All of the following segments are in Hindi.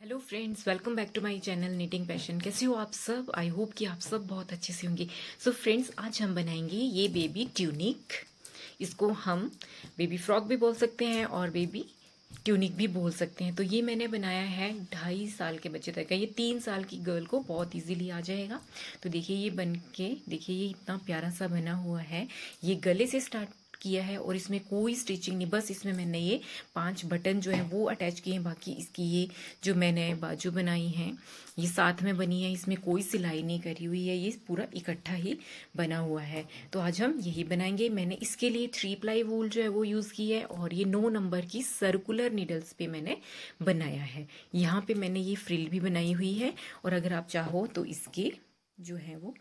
Hello friends, welcome back to my channel knitting passion. कैसे हो आप सब? आई होप कि आप सब बहुत अच्छे से होंगे। सो फ्रेंड्स, आज हम बनाएंगे ये बेबी ट्यूनिक। इसको हम बेबी फ्रॉक भी बोल सकते हैं और बेबी ट्यूनिक भी बोल सकते हैं। तो ये मैंने बनाया है 2.5 साल के बच्चे तक का। ये 3 साल की गर्ल को बहुत इजीली आ जाएगा। तो देखिए ये बन के, देखिए ये इतना प्यारा सा बना हुआ है। ये गले से स्टार्ट किया है और इसमें कोई स्टिचिंग नहीं, बस इसमें मैंने ये 5 बटन जो है वो अटैच किए हैं। बाकी इसकी ये जो मैंने बाजू बनाई है ये साथ में बनी है, इसमें कोई सिलाई नहीं करी हुई है, ये पूरा इकट्ठा ही बना हुआ है। तो आज हम यही बनाएंगे। मैंने इसके लिए 3 प्लाई वूल जो है वो यूज़ की है और ये 9 नंबर की सर्कुलर नीडल्स पे मैंने बनाया है। यहाँ पे मैंने ये फ्रिल भी बनाई हुई है और अगर आप चाहो तो इसके जो है वो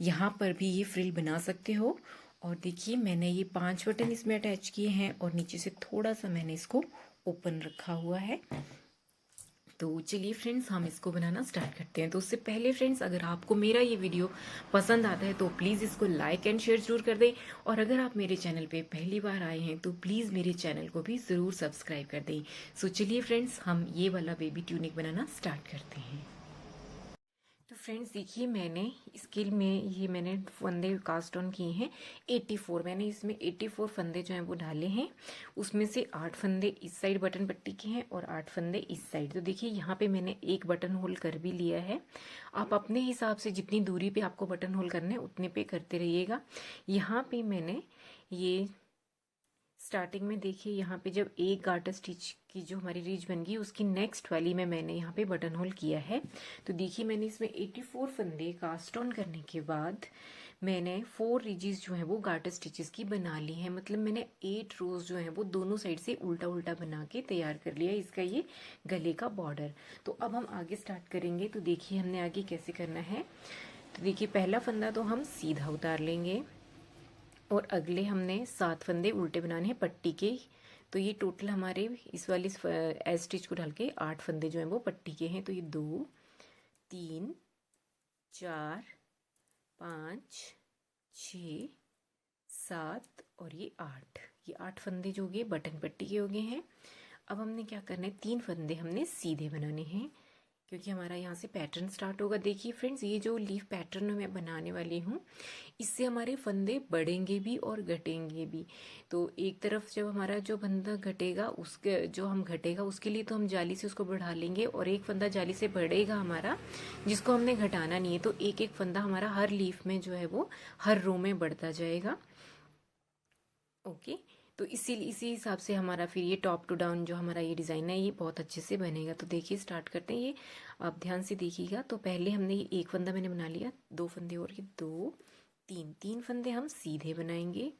यहाँ पर भी ये फ्रिल बना सकते हो। और देखिए मैंने ये 5 बटन इसमें अटैच किए हैं और नीचे से थोड़ा सा मैंने इसको ओपन रखा हुआ है। तो चलिए फ्रेंड्स, हम इसको बनाना स्टार्ट करते हैं। तो उससे पहले फ्रेंड्स, अगर आपको मेरा ये वीडियो पसंद आता है तो प्लीज़ इसको लाइक एंड शेयर जरूर कर दें। और अगर आप मेरे चैनल पे पहली बार आए हैं तो प्लीज़ मेरे चैनल को भी ज़रूर सब्सक्राइब कर दें। सो चलिए फ्रेंड्स, हम ये वाला बेबी ट्यूनिक बनाना स्टार्ट करते हैं। तो फ्रेंड्स देखिए, मैंने इसके में ये मैंने फंदे कास्ट ऑन किए हैं 84। मैंने इसमें 84 फंदे जो हैं वो डाले हैं। उसमें से 8 फंदे इस साइड बटन पट्टी के हैं और 8 फंदे इस साइड। तो देखिए यहाँ पे मैंने एक बटन होल कर भी लिया है। आप अपने हिसाब से जितनी दूरी पे आपको बटन होल करने उतने पे करते रहिएगा। यहाँ पे मैंने ये स्टार्टिंग में देखिए, यहाँ पे जब एक गार्टर स्टिच की जो हमारी रीच बन गई उसकी नेक्स्ट वाली में मैंने यहाँ पे बटन होल किया है। तो देखिए मैंने इसमें 84 फंदे कास्ट ऑन करने के बाद मैंने 4 रीजेस जो है वो गार्टर स्टिचेस की बना ली है। मतलब मैंने 8 रोज जो है वो दोनों साइड से उल्टा उल्टा बना के तैयार कर लिया इसका ये गले का बॉर्डर। तो अब हम आगे स्टार्ट करेंगे। तो देखिए हमने आगे कैसे करना है। तो देखिए पहला फंदा तो हम सीधा उतार लेंगे और अगले हमने 7 फंदे उल्टे बनाने हैं पट्टी के। तो ये टोटल हमारे इस वाली एज स्टिच को डाल के 8 फंदे जो हैं वो पट्टी के हैं। तो ये 2 3 4 5 6 7 और ये 8। ये 8 फंदे जो हो गए बटन पट्टी के हो गए हैं। अब हमने क्या करना है, 3 फंदे हमने सीधे बनाने हैं क्योंकि हमारा यहाँ से पैटर्न स्टार्ट होगा। देखिए फ्रेंड्स, ये जो लीफ पैटर्न मैं बनाने वाली हूँ इससे हमारे फंदे बढ़ेंगे भी और घटेंगे भी। तो एक तरफ जब हमारा जो फंदा घटेगा उसके जो हम घटेगा उसके लिए तो हम जाली से उसको बढ़ा लेंगे और एक फंदा जाली से बढ़ेगा हमारा जिसको हमने घटाना नहीं है। तो एक एक फंदा हमारा हर लीफ में जो है वो हर रो में बढ़ता जाएगा। ओके, तो इसी हिसाब से हमारा फिर ये टॉप टू डाउन जो हमारा ये डिज़ाइन है ये बहुत अच्छे से बनेगा। तो देखिए स्टार्ट करते हैं। ये आप ध्यान से देखिएगा। तो पहले हमने ये एक फंदा मैंने बना लिया, 2 फंदे और ये 2 3 फंदे हम सीधे बनाएंगे।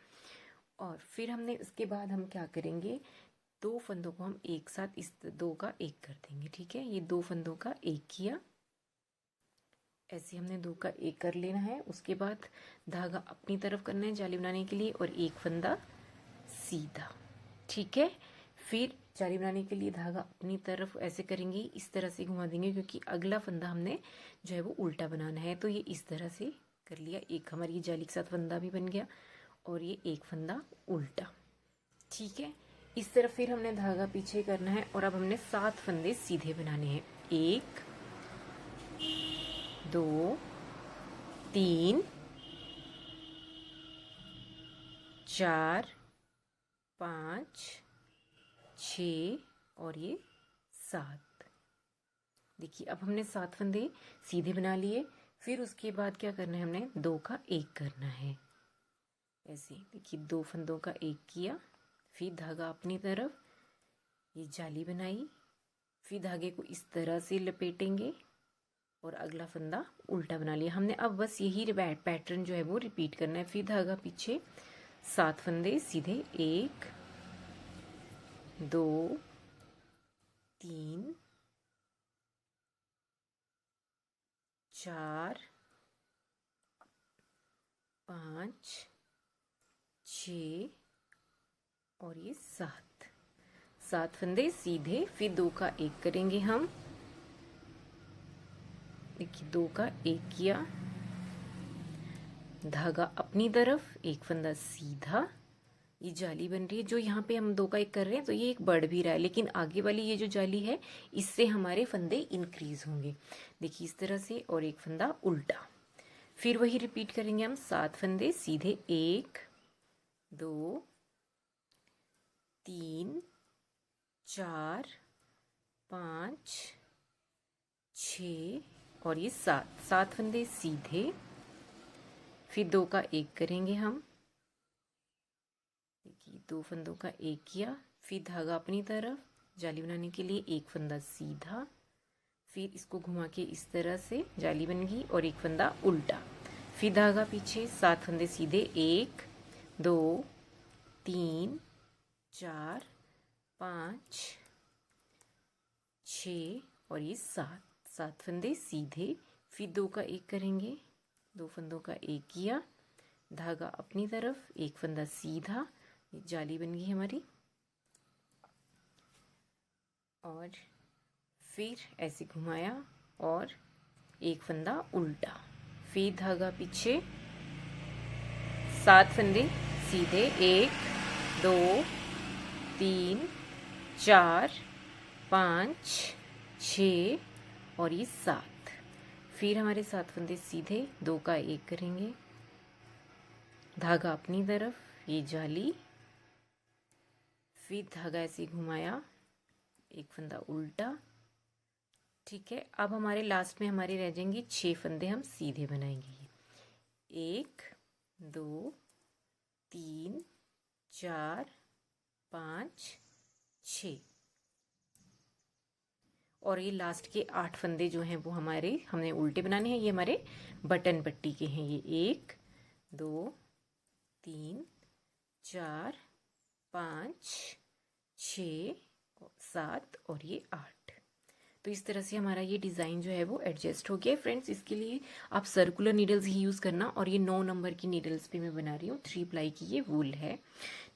और फिर हमने उसके बाद हम क्या करेंगे, 2 फंदों को हम एक साथ इस 2 का एक कर देंगे। ठीक है, ये 2 फंदों का एक किया, ऐसे हमने 2 का एक कर लेना है। उसके बाद धागा अपनी तरफ करना है जाली बनाने के लिए और एक फंदा सीधा। ठीक है, फिर जाली बनाने के लिए धागा अपनी तरफ ऐसे करेंगे, इस तरह से घुमा देंगे क्योंकि अगला फंदा हमने जो है वो उल्टा बनाना है। तो ये इस तरह से कर लिया, एक हमारी जाली के साथ फंदा भी बन गया और ये एक फंदा उल्टा। ठीक है, इस तरफ फिर हमने धागा पीछे करना है और अब हमने 7 फंदे सीधे बनाने हैं। 1 2 3 4 5 6 और ये 7। देखिए अब हमने 7 फंदे सीधे बना लिए। फिर उसके बाद क्या करना है, हमने 2 का एक करना है। ऐसे देखिए 2 फंदों का एक किया, फिर धागा अपनी तरफ, ये जाली बनाई, फिर धागे को इस तरह से लपेटेंगे और अगला फंदा उल्टा बना लिया हमने। अब बस यही पैटर्न जो है वो रिपीट करना है। फिर धागा पीछे, 7 फंदे सीधे, 1 2 3 4 5 6 और ये 7 फंदे सीधे, फिर 2 का एक करेंगे हम। देखिए 2 का एक किया, धागा अपनी तरफ, एक फंदा सीधा, ये जाली बन रही है। जो यहाँ पे हम 2 का 1 कर रहे हैं तो ये एक बढ़ भी रहा है, लेकिन आगे वाली ये जो जाली है इससे हमारे फंदे इंक्रीज होंगे। देखिए इस तरह से, और एक फंदा उल्टा। फिर वही रिपीट करेंगे हम 7 फंदे सीधे, 1 2 3 4 5 6 और ये 7 फंदे सीधे। फिर 2 का 1 करेंगे हम। देखिए 2 फंदों का 1 किया, फिर धागा अपनी तरफ जाली बनाने के लिए 1 फंदा सीधा, फिर इसको घुमा के इस तरह से जाली बन गई, और 1 फंदा उल्टा, फिर धागा पीछे, 7 फंदे सीधे, 1 2 3 4 5 6 और ये 7 फंदे सीधे। फिर 2 का 1 करेंगे, 2 फंदों का 1 किया, धागा अपनी तरफ, 1 फंदा सीधा, जाली बन गई हमारी। और फिर ऐसे घुमाया और 1 फंदा उल्टा, फिर धागा पीछे, 7 फंदे सीधे, 1 2 3 4 5 6 और ये 7। फिर हमारे 7 फंदे सीधे, 2 का 1 करेंगे, धागा अपनी तरफ, ये जाली, फिर धागा ऐसे घुमाया, 1 फंदा उल्टा। ठीक है, अब हमारे लास्ट में हमारे रह जाएंगे 6 फंदे, हम सीधे बनाएंगे। 1 2 3 4 5 6 और ये लास्ट के 8 फंदे जो हैं वो हमारे हमने उल्टे बनाने हैं। ये हमारे बटन पट्टी के हैं। ये 1 2 3 4 5 6 7 और ये 8। तो इस तरह से हमारा ये डिज़ाइन जो है वो एडजस्ट हो गया। फ्रेंड्स इसके लिए आप सर्कुलर नीडल्स ही यूज़ करना, और ये 9 नंबर की नीडल्स पे मैं बना रही हूँ। 3 प्लाई की ये वूल है।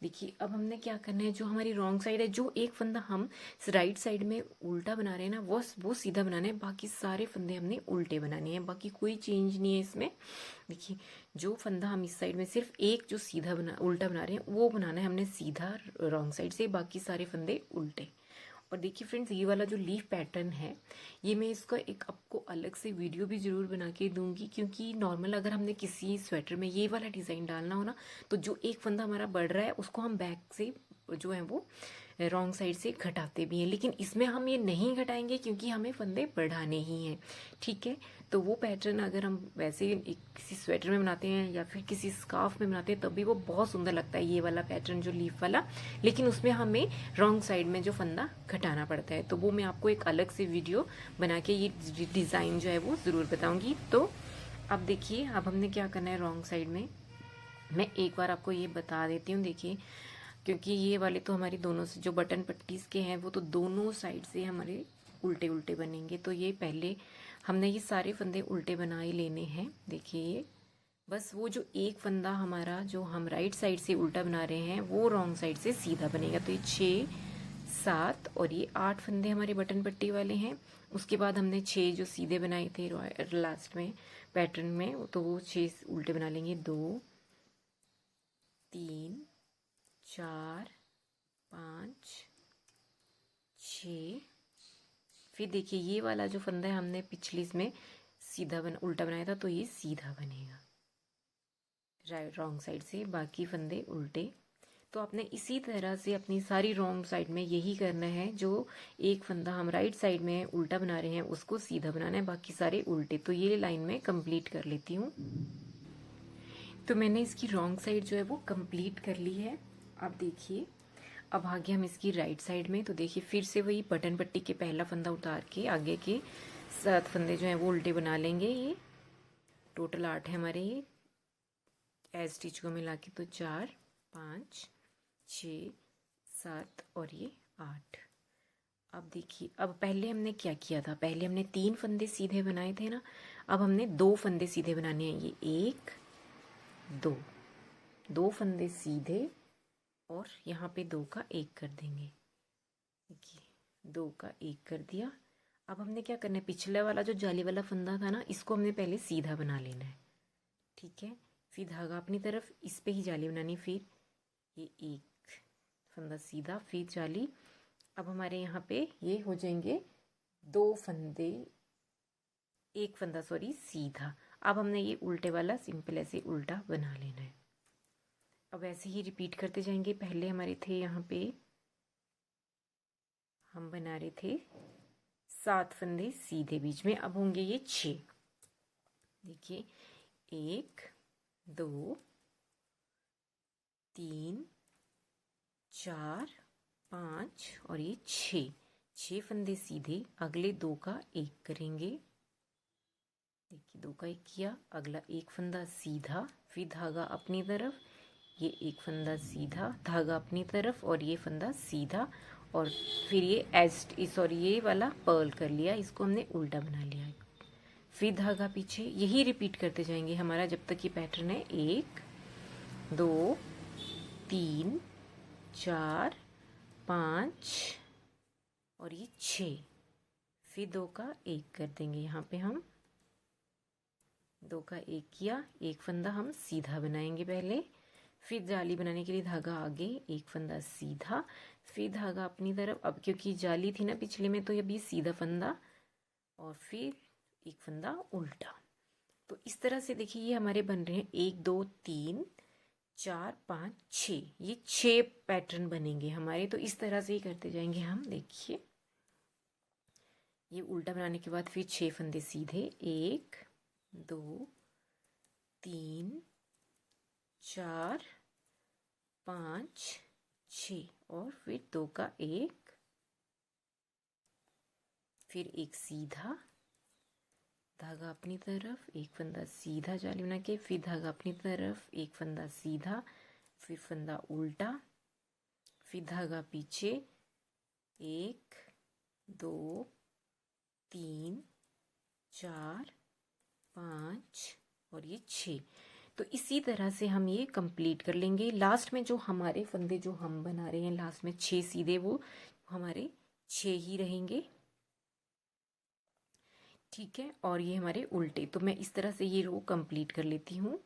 देखिए अब हमने क्या करना है, जो हमारी रॉन्ग साइड है, जो एक फंदा हम राइट साइड में उल्टा बना रहे हैं ना, वो सीधा बनाना है। बाकी सारे फंदे हमने उल्टे बनाने हैं, बाकी कोई चेंज नहीं है इसमें। देखिए जो फंदा हम इस साइड में सिर्फ एक जो सीधा उल्टा बना रहे हैं वो बनाना है हमने सीधा रॉन्ग साइड से, बाकी सारे फंदे उल्टे। और देखिए फ्रेंड्स ये वाला जो लीफ पैटर्न है, ये मैं इसका एक आपको अलग से वीडियो भी ज़रूर बना के दूंगी, क्योंकि नॉर्मल अगर हमने किसी स्वेटर में ये वाला डिज़ाइन डालना हो ना, तो जो एक फंदा हमारा बढ़ रहा है उसको हम बैक से जो है वो रॉन्ग साइड से घटाते भी हैं, लेकिन इसमें हम ये नहीं घटाएंगे क्योंकि हमें फंदे बढ़ाने ही हैं। ठीक है, तो वो पैटर्न अगर हम वैसे किसी स्वेटर में बनाते हैं या फिर किसी स्कार्फ में बनाते हैं तब भी वो बहुत सुंदर लगता है, ये वाला पैटर्न जो लीफ वाला, लेकिन उसमें हमें रॉन्ग साइड में जो फंदा घटाना पड़ता है। तो वो मैं आपको एक अलग से वीडियो बना के ये डिज़ाइन जो है वो ज़रूर बताऊँगी। तो अब देखिए अब हमने क्या करना है रॉन्ग साइड में, मैं एक बार आपको ये बता देती हूँ। देखिए क्योंकि ये वाले तो हमारी दोनों से जो बटन पट्टीज के हैं वो तो दोनों साइड से हमारे उल्टे उल्टे बनेंगे। तो ये पहले हमने ये सारे फंदे उल्टे बना ही लेने हैं। देखिए ये बस वो जो एक फंदा हमारा जो हम राइट साइड से उल्टा बना रहे हैं वो रॉन्ग साइड से सीधा बनेगा। तो ये 6 7 और ये 8 फंदे हमारे बटन पट्टी वाले हैं। उसके बाद हमने 6 जो सीधे बनाए थे लास्ट में पैटर्न में, तो वो 6 उल्टे बना लेंगे। 2 3 4 5 6। फिर देखिए ये वाला जो फंदा है हमने पिछली इसमें सीधा उल्टा बनाया था, तो ये सीधा बनेगा राइट रॉन्ग साइड से, बाकी फंदे उल्टे। तो आपने इसी तरह से अपनी सारी रॉन्ग साइड में यही करना है। जो एक फंदा हम राइट साइड में उल्टा बना रहे हैं उसको सीधा बनाना है, बाकी सारे उल्टे। तो ये लाइन में कंप्लीट कर लेती हूँ। तो मैंने इसकी रॉन्ग साइड जो है वो कंप्लीट कर ली है। आप देखिए अब आगे हम इसकी राइट साइड में, तो देखिए फिर से वही बटन पट्टी के पहला फंदा उतार के आगे के 7 फंदे जो हैं वो उल्टे बना लेंगे। ये टोटल 8 है हमारे, ये एज स्टिच को मिला के तो 4 5 6 7 और ये 8। अब देखिए अब पहले हमने क्या किया था, पहले हमने 3 फंदे सीधे बनाए थे ना, अब हमने 2 फंदे सीधे बनाने हैं। ये 1 2 फंदे सीधे और यहाँ पे 2 का 1 कर देंगे। देखिए 2 का 1 कर दिया। अब हमने क्या करना है, पिछले वाला जो जाली वाला फंदा था ना इसको हमने पहले सीधा बना लेना है। ठीक है, फिर धागा अपनी तरफ, इस पे ही जाली बनानी, फिर ये एक फंदा सीधा, फिर जाली। अब हमारे यहाँ पे ये हो जाएंगे 2 फंदे, एक फंदा सॉरी सीधा। अब हमने ये उल्टे वाला सिंपल ऐसे उल्टा बना लेना है। अब ऐसे ही रिपीट करते जाएंगे। पहले हमारे थे यहाँ पे हम बना रहे थे 7 फंदे सीधे बीच में, अब होंगे ये 6। देखिए 1 2 3 4 5 और ये 6 फंदे सीधे, अगले 2 का 1 करेंगे। देखिए 2 का 1 किया, अगला 1 फंदा सीधा, फिर धागा अपनी तरफ, ये 1 फंदा सीधा, धागा अपनी तरफ और ये फंदा सीधा, और फिर ये वाला पर्ल कर लिया, इसको हमने उल्टा बना लिया, फिर धागा पीछे। यही रिपीट करते जाएंगे हमारा जब तक ये पैटर्न है 1 2 3 4 5 और ये 6, फिर 2 का 1 कर देंगे। यहाँ पे हम 2 का 1 किया, 1 फंदा हम सीधा बनाएंगे पहले, फिर जाली बनाने के लिए धागा आगे, 1 फंदा सीधा, फिर धागा अपनी तरफ। अब क्योंकि जाली थी ना पिछले में, तो अभी सीधा फंदा और फिर 1 फंदा उल्टा। तो इस तरह से देखिए ये हमारे बन रहे हैं 1 2 3 4 5 6, ये 6 पैटर्न बनेंगे हमारे। तो इस तरह से ही करते जाएंगे हम। देखिए ये उल्टा बनाने के बाद फिर 6 फंदे सीधे, 1 2 3 4 5 6 और फिर 2 का 1, फिर 1 सीधा, धागा अपनी तरफ, 1 फंदा सीधा जाली बना के, फिर धागा अपनी तरफ, 1 फंदा सीधा, फिर फंदा उल्टा, फिर धागा पीछे, 1 2 3 4 5 और ये 6। तो इसी तरह से हम ये कंप्लीट कर लेंगे। लास्ट में जो हमारे फंदे जो हम बना रहे हैं लास्ट में 6 सीधे, वो हमारे 6 ही रहेंगे, ठीक है। और ये हमारे उल्टे। तो मैं इस तरह से ये रो कंप्लीट कर लेती हूँ।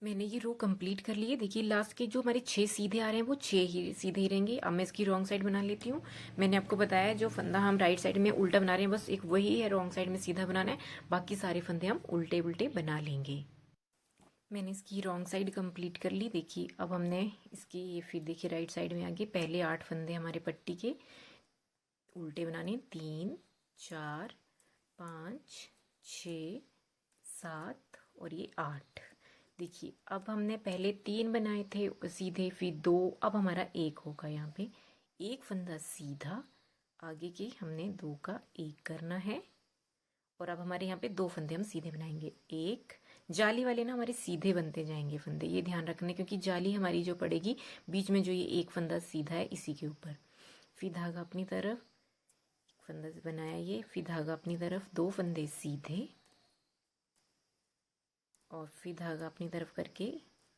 मैंने ये रो कंप्लीट कर ली है। देखिए लास्ट के जो हमारे 6 सीधे आ रहे हैं वो 6 ही सीधे ही रहेंगे। अब मैं इसकी रॉन्ग साइड बना लेती हूँ। मैंने आपको बताया जो फंदा हम राइट साइड में उल्टा बना रहे हैं बस एक वही है, रॉन्ग साइड में सीधा बनाना है, बाकी सारे फंदे हम उल्टे उल्टे बना लेंगे। मैंने इसकी रॉन्ग साइड कंप्लीट कर ली। देखिए अब हमने इसकी ये फिर देखिए राइट साइड में आगे पहले 8 फंदे हमारे पट्टी के उल्टे बनाने, 3 4 5 6 7 और ये 8। देखिए अब हमने पहले 3 बनाए थे सीधे, फिर 2, अब हमारा 1 होगा। यहाँ पे 1 फंदा सीधा, आगे के हमने 2 का 1 करना है, और अब हमारे यहाँ पे 2 फंदे हम सीधे बनाएंगे। 1 जाली वाले ना हमारे सीधे बनते जाएंगे फंदे, ये ध्यान रखना, क्योंकि जाली हमारी जो पड़ेगी बीच में जो ये 1 फंदा सीधा है इसी के ऊपर। फिर धागा अपनी तरफ, फंदा बनाया ये, फिर धागा अपनी तरफ, 2 फंदे सीधे और फिर धागा अपनी तरफ करके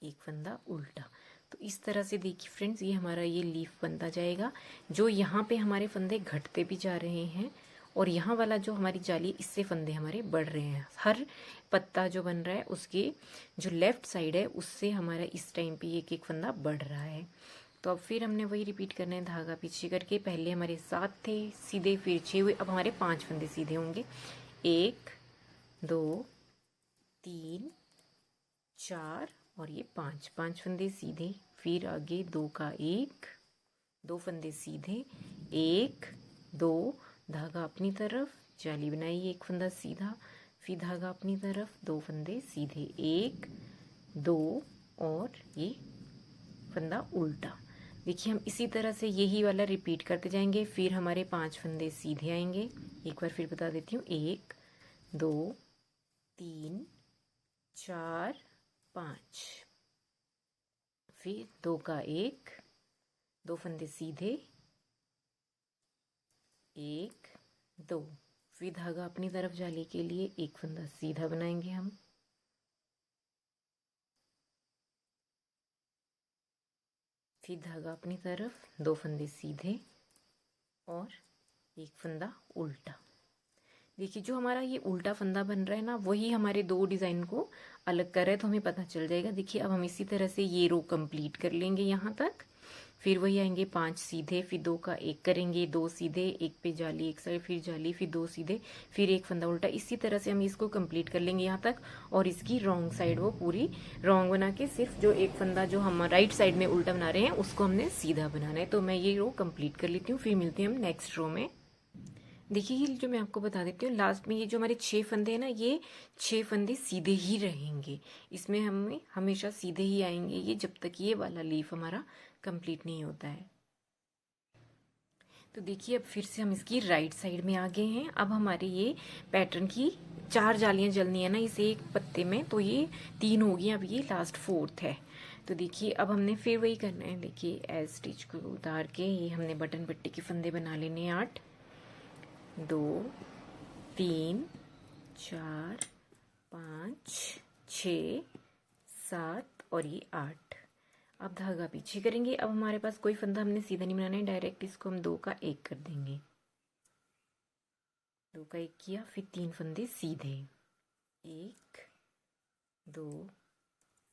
1 फंदा उल्टा। तो इस तरह से देखिए फ्रेंड्स ये हमारा ये लीफ बनता जाएगा। जो यहाँ पे हमारे फंदे घटते भी जा रहे हैं, और यहाँ वाला जो हमारी जाली इससे फंदे हमारे बढ़ रहे हैं। हर पत्ता जो बन रहा है उसके जो लेफ्ट साइड है उससे हमारा इस टाइम पे एक एक फंदा बढ़ रहा है। तो अब फिर हमने वही रिपीट करना है, धागा पीछे करके। पहले हमारे 7 थे सीधे, फिर 6 हुए, अब हमारे 5 फंदे सीधे होंगे। 1 2 3 4 और ये 5 फंदे सीधे, फिर आगे 2 का 1, 2 फंदे सीधे, 1 2 धागा अपनी तरफ, जाली बनाई, 1 फंदा सीधा, फिर धागा अपनी तरफ, 2 फंदे सीधे, 1 2 और ये फंदा उल्टा। देखिए हम इसी तरह से यही वाला रिपीट करते जाएंगे। फिर हमारे 5 फंदे सीधे आएंगे। एक बार फिर बता देती हूँ, 1 2 3 4 5, फिर 2 का 1, 2 फंदे सीधे, 1 2, फिर धागा अपनी तरफ जाली के लिए 1 फंदा सीधा बनाएंगे हम, फिर धागा अपनी तरफ, 2 फंदे सीधे और 1 फंदा उल्टा। देखिए जो हमारा ये उल्टा फंदा बन रहा है ना, वही हमारे दो डिज़ाइन को अलग कर रहा है, तो हमें पता चल जाएगा। देखिए अब हम इसी तरह से ये रो कंप्लीट कर लेंगे यहाँ तक। फिर वही आएंगे 5 सीधे, फिर 2 का एक करेंगे, 2 सीधे, एक पे जाली एक साइड, फिर जाली, फिर 2 सीधे, फिर एक फंदा उल्टा। इसी तरह से हम इसको कंप्लीट कर लेंगे यहाँ तक। और इसकी रॉन्ग साइड वो पूरी रॉन्ग बना के, सिर्फ जो एक फंदा जो हम राइट साइड में उल्टा बना रहे हैं उसको हमने सीधा बनाना है। तो मैं ये रो कंप्लीट कर लेती हूँ, फिर मिलते हैं हम नेक्स्ट रो में। देखिए ये जो मैं आपको बता देती हूँ, लास्ट में ये जो हमारे 6 फंदे हैं ना, ये 6 फंदे सीधे ही रहेंगे। इसमें हमें हमेशा सीधे ही आएंगे ये, जब तक ये वाला लीफ हमारा कंप्लीट नहीं होता है। तो देखिए अब फिर से हम इसकी राइट साइड में आ गए हैं। अब हमारे ये पैटर्न की 4 जालियां जलनी है ना इस एक पत्ते में, तो ये 3 होगी, अब ये लास्ट 4th है। तो देखिए अब हमने फिर वही करना है। देखिए एज स्टिच को उतार के ये हमने बटन पट्टी के फंदे बना लेने हैं 8, 2, 3, 4, 5, 6, 7 और ये 8। अब धागा पीछे करेंगे। अब हमारे पास कोई फंदा हमने सीधा नहीं बनाना है, डायरेक्ट इसको हम 2 का 1 कर देंगे। 2 का 1 किया, फिर 3 फंदे सीधे, 1, 2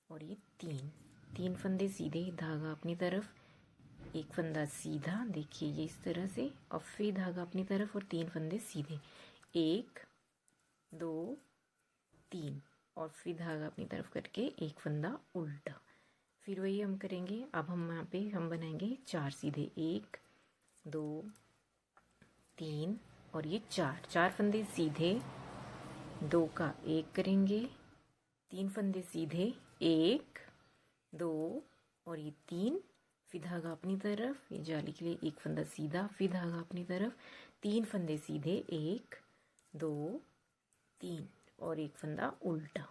और ये 3 फंदे सीधे, धागा अपनी तरफ, एक फंदा सीधा, देखिए ये इस तरह से, और फिर धागा अपनी तरफ और 3 फंदे सीधे, 1, 2, 3 और फिर धागा अपनी तरफ करके एक फंदा उल्टा। फिर वही हम करेंगे। अब हम यहाँ पे हम बनाएंगे 4 सीधे, 1, 2, 3 और ये 4 फंदे सीधे, 2 का 1 करेंगे, 3 फंदे सीधे, 1, 2 और ये 3, फिर धागा अपनी तरफ, ये जाली के लिए एक फंदा सीधा, फिर धागा अपनी तरफ, 3 फंदे सीधे, 1, 2, 3 और एक फंदा उल्टा।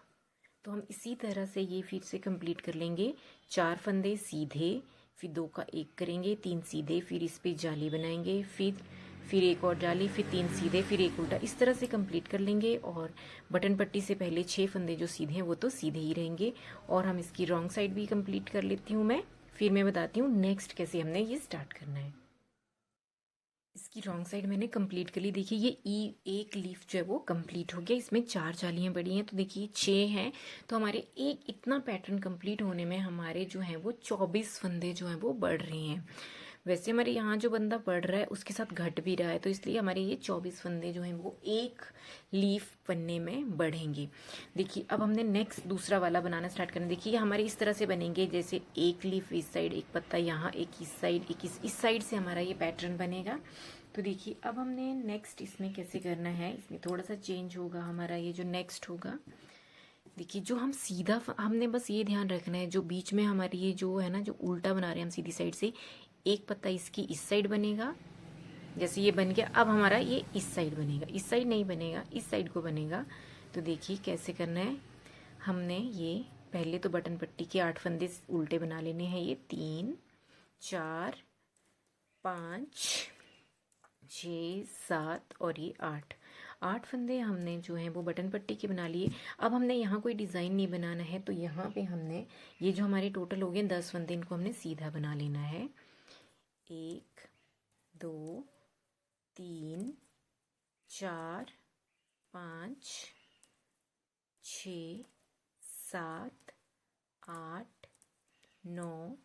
तो हम इसी तरह से ये फिर से कंप्लीट कर लेंगे। 4 फंदे सीधे, फिर 2 का 1 करेंगे, 3 सीधे, फिर इस पे जाली बनाएंगे, फिर एक और जाली, फिर 3 सीधे, फिर एक उल्टा। इस तरह से कंप्लीट कर लेंगे। और बटन पट्टी से पहले 6 फंदे जो सीधे हैं वो तो सीधे ही रहेंगे। और हम इसकी रॉन्ग साइड भी कंप्लीट कर लेती हूँ मैं, फिर मैं बताती हूँ नेक्स्ट कैसे हमने ये स्टार्ट करना है। इसकी रॉन्ग साइड मैंने कंप्लीट कर ली। देखिए ये एक लीफ जो है वो कंप्लीट हो गया। इसमें 4 जालियां बड़ी हैं, तो देखिए 6 हैं, तो हमारे एक इतना पैटर्न कंप्लीट होने में हमारे जो हैं वो 24 फंदे जो हैं वो बढ़ रहे हैं। वैसे हमारे यहाँ जो बंदा बढ़ रहा है उसके साथ घट भी रहा है, तो इसलिए हमारे ये 24 फंदे जो हैं वो एक लीफ बनने में बढ़ेंगे। देखिए अब हमने नेक्स्ट दूसरा वाला बनाना स्टार्ट करना। देखिए हमारे इस तरह से बनेंगे, जैसे एक लीफ इस साइड, एक पत्ता यहाँ, एक इस साइड, एक इस साइड से हमारा ये पैटर्न बनेगा। तो देखिए अब हमने नेक्स्ट इसमें कैसे करना है, इसमें थोड़ा सा चेंज होगा हमारा। ये जो नेक्स्ट होगा, देखिए जो हम सीधा, हमने बस ये ध्यान रखना है, जो बीच में हमारी ये जो है ना, जो उल्टा बना रहे हैं हम सीधी साइड से, एक पत्ता इसकी इस साइड बनेगा, जैसे ये बन गया। अब हमारा ये इस साइड बनेगा, इस साइड नहीं बनेगा, इस साइड को बनेगा। तो देखिए कैसे करना है। हमने ये पहले तो बटन पट्टी के 8 फंदे उल्टे बना लेने हैं। ये 3, 4, 5, 6, 7 और ये 8 फंदे हमने जो हैं वो बटन पट्टी के बना लिए। अब हमने यहाँ कोई डिज़ाइन नहीं बनाना है, तो यहाँ पे हमने ये जो हमारे टोटल हो गए 10 फंदे, इनको हमने सीधा बना लेना है। 1, 2, 3, 4, 5, 6, 7, 8, 9,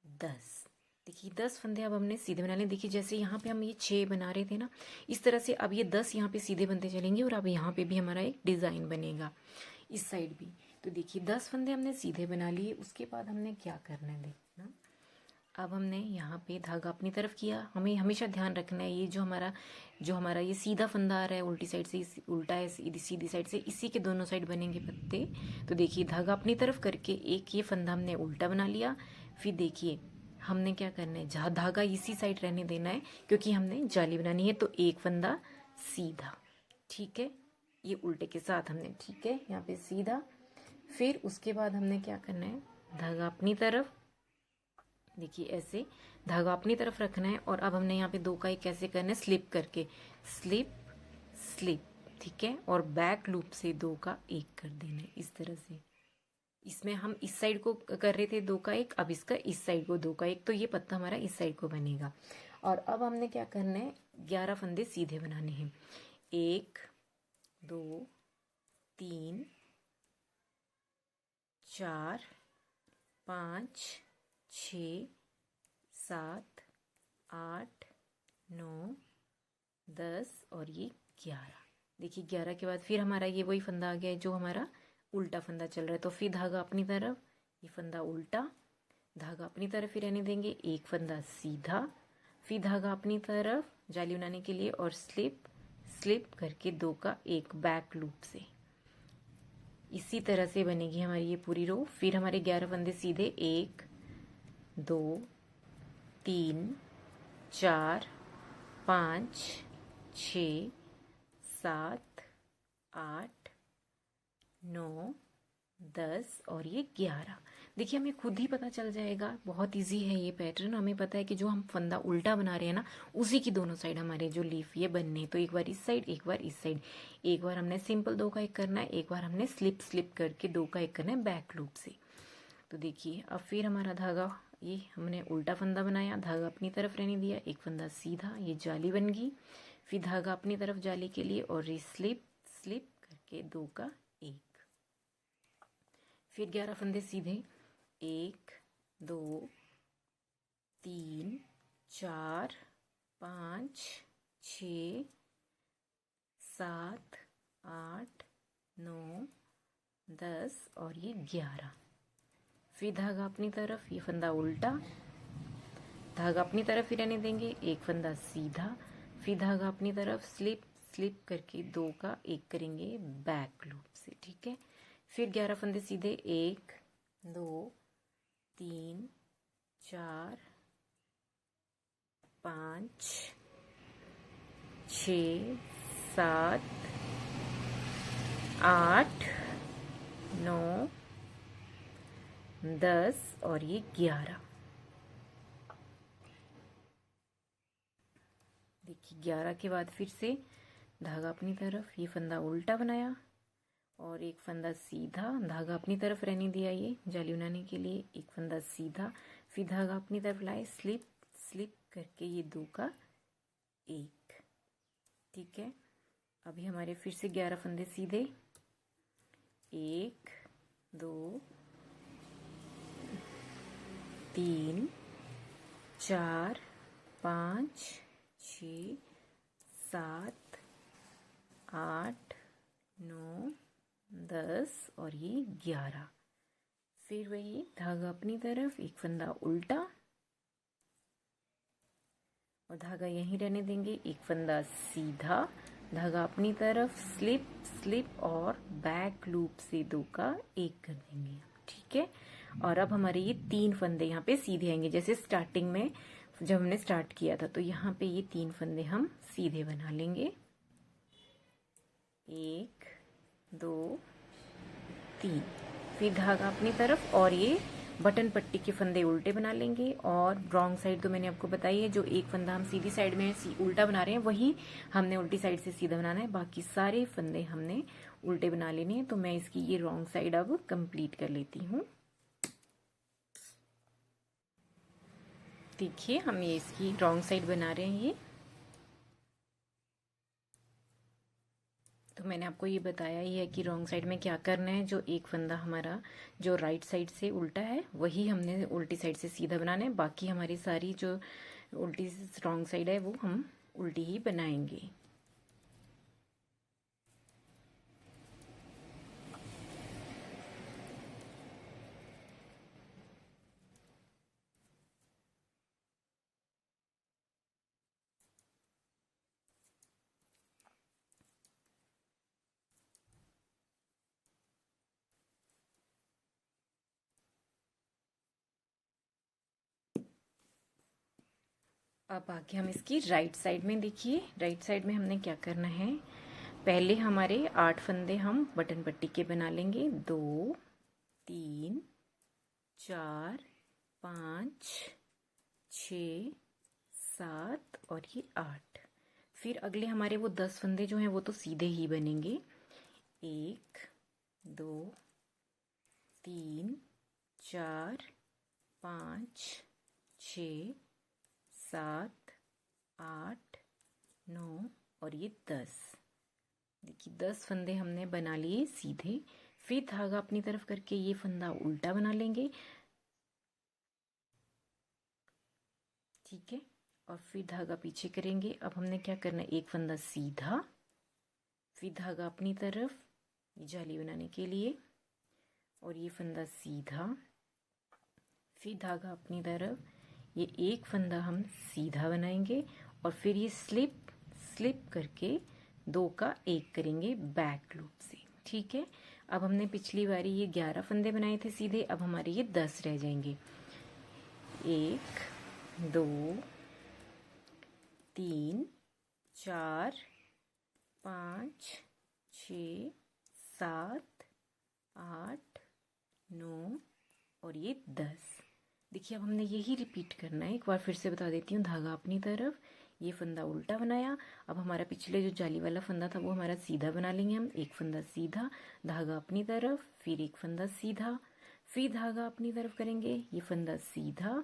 10। देखिए 10 फंदे अब हमने सीधे बना लिए। देखिए जैसे यहाँ पे हम ये 6 बना रहे थे ना, इस तरह से अब ये 10 यहाँ पे सीधे बनते चलेंगे, और अब यहाँ पे भी हमारा एक डिज़ाइन बनेगा इस साइड भी। तो देखिए 10 फंदे हमने सीधे बना लिए। उसके बाद हमने क्या करना है देखना, अब हमने यहाँ पे धागा अपनी तरफ किया। हमें हमेशा ध्यान रखना है, ये जो हमारा ये सीधा फंदा आ रहा है उल्टी साइड से, उल्टा है सीधी साइड से, इसी के दोनों साइड बनेंगे पत्ते। तो देखिए धागा अपनी तरफ करके एक ये फंदा हमने उल्टा बना लिया। फिर देखिए हमने क्या करना है, जहाँ धागा इसी साइड रहने देना है, क्योंकि हमने जाली बनानी है। तो एक फंदा सीधा, ठीक है, ये उल्टे के साथ हमने, ठीक है, यहाँ पे सीधा। फिर उसके बाद हमने क्या करना है, धागा अपनी तरफ, देखिए ऐसे धागा अपनी तरफ रखना है। और अब हमने यहाँ पे 2 का 1 कैसे करना है, स्लिप करके, स्लिप स्लिप, ठीक है, और बैक लूप से 2 का 1 कर देना है इस तरह से। इसमें हम इस साइड को कर रहे थे 2 का 1, अब इसका इस साइड को 2 का 1, तो ये पत्ता हमारा इस साइड को बनेगा। और अब हमने क्या करना है, 11 फंदे सीधे बनाने हैं। 1 2 3 4 5 6 7 8 9 10 और ये 11। देखिए 11 के बाद फिर हमारा ये वही फंदा आ गया है जो हमारा उल्टा फंदा चल रहा है। तो फिर धागा अपनी तरफ, ये फंदा उल्टा, धागा अपनी तरफ ही रहने देंगे, एक फंदा सीधा, फिर धागा अपनी तरफ जाली बनाने के लिए और स्लिप स्लिप करके 2 का एक बैक लूप से। इसी तरह से बनेगी हमारी ये पूरी रो। फिर हमारे 11 फंदे सीधे, 1 2 3 4 5 6 7 8 9 10 और ये 11। देखिए हमें खुद ही पता चल जाएगा, बहुत इजी है ये पैटर्न। हमें पता है कि जो हम फंदा उल्टा बना रहे हैं ना, उसी की दोनों साइड हमारे जो लीफ ये बनने हैं। तो एक बार इस साइड, एक बार इस साइड, एक बार हमने सिंपल 2 का एक करना है, एक बार हमने स्लिप स्लिप करके 2 का एक करना है बैक लूप से। तो देखिए अब फिर हमारा धागा, ये हमने उल्टा फंदा बनाया, धागा अपनी तरफ रहने दिया, एक फंदा सीधा, ये जाली बन गई। फिर धागा अपनी तरफ जाली के लिए और ये स्लिप स्लिप करके 2 का एक। फिर 11 फंदे सीधे, 1 2 3 4 5 6 7 8 9 10 और ये 11। फिर धागा अपनी तरफ, ये फंदा उल्टा, धागा अपनी तरफ ही रहने देंगे, एक फंदा सीधा, फिर धागा अपनी तरफ स्लिप स्लिप करके 2 का एक करेंगे बैक लूप से। ठीक है। फिर 11 फंदे सीधे, 1 2 3 4 5 6 7 8 9 10 और ये 11। देखिए 11 के बाद फिर से धागा अपनी तरफ, ये फंदा उल्टा बनाया और एक फंदा सीधा, धागा अपनी तरफ रहने दिया ये जाली बनाने के लिए, एक फंदा सीधा, फिर धागा अपनी तरफ लाए, स्लिप स्लिप करके ये 2 का एक। ठीक है। अभी हमारे फिर से 11 फंदे सीधे, 1 2 3 4 5 6 7 8 9 10 और ये 11। फिर वही धागा अपनी तरफ, एक फंदा उल्टा और धागा यहीं रहने देंगे, एक फंदा सीधा, धागा अपनी तरफ स्लिप स्लिप और बैक लूप से 2 का एक कर देंगे। ठीक है। और अब हमारे ये 3 फंदे यहाँ पे सीधे आएंगे, जैसे स्टार्टिंग में जब हमने स्टार्ट किया था। तो यहाँ पे ये 3 फंदे हम सीधे बना लेंगे, 1 2 3। फिर धागा अपनी तरफ और ये बटन पट्टी के फंदे उल्टे बना लेंगे। और रॉन्ग साइड तो मैंने आपको बताई है, जो एक फंदा हम सीधी साइड में उल्टा बना रहे हैं वही हमने उल्टी साइड से सीधा बनाना है, बाकी सारे फंदे हमने उल्टे बना लेने हैं। तो मैं इसकी ये रॉन्ग साइड अब कंप्लीट कर लेती हूँ। देखिए हम ये इसकी रॉन्ग साइड बना रहे हैं। ये तो मैंने आपको ये बताया ही है कि रॉन्ग साइड में क्या करना है। जो एक फंदा हमारा जो राइट साइड से उल्टा है वही हमने उल्टी साइड से सीधा बनाना है, बाकी हमारी सारी जो उल्टी रॉन्ग साइड है वो हम उल्टी ही बनाएंगे। अब आगे हम इसकी राइट साइड में, देखिए राइट साइड में हमने क्या करना है। पहले हमारे 8 फंदे हम बटन पट्टी के बना लेंगे, 2 3 4 5 6 7 और ये 8। फिर अगले हमारे वो 10 फंदे जो हैं वो तो सीधे ही बनेंगे, 1 2 3 4 5 6 7 8 9 और ये 10। देखिए 10 फंदे हमने बना लिए सीधे। फिर धागा अपनी तरफ करके ये फंदा उल्टा बना लेंगे, ठीक है। और फिर धागा पीछे करेंगे। अब हमने क्या करना है, एक फंदा सीधा, फिर धागा अपनी तरफ ये जाली बनाने के लिए, और ये फंदा सीधा, फिर धागा अपनी तरफ, ये एक फंदा हम सीधा बनाएंगे और फिर ये स्लिप स्लिप करके 2 का 1 करेंगे बैक लूप से, ठीक है। अब हमने पिछली बारी ये 11 फंदे बनाए थे सीधे, अब हमारे ये 10 रह जाएंगे। 1 2 3 4 5 6 7 8 9 और ये 10। देखिए अब हमने यही रिपीट करना है। एक बार फिर से बता देती हूँ। धागा अपनी तरफ, ये फंदा उल्टा बनाया। अब हमारा पिछले जो जाली वाला फंदा था वो हमारा सीधा बना लेंगे हम। एक फंदा सीधा, धागा अपनी तरफ, फिर एक फंदा सीधा, फिर धागा अपनी तरफ करेंगे, ये फंदा सीधा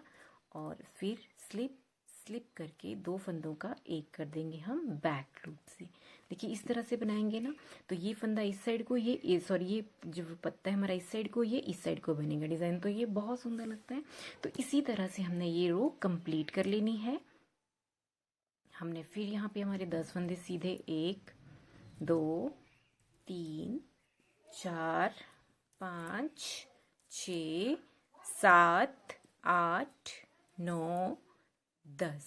और फिर स्लिप स्लिप करके 2 फंदों का 1 कर देंगे हम बैक लूप से। देखिए इस तरह से बनाएंगे ना, तो ये फंदा इस साइड को, ये सॉरी ये जो पत्ता है हमारा इस साइड को, ये इस साइड को बनेगा डिजाइन, तो ये बहुत सुंदर लगता है। तो इसी तरह से हमने ये रो कंप्लीट कर लेनी है। हमने फिर यहाँ पे हमारे 10 फंदे सीधे 1 2 3 4 5 6 7 8 9 10।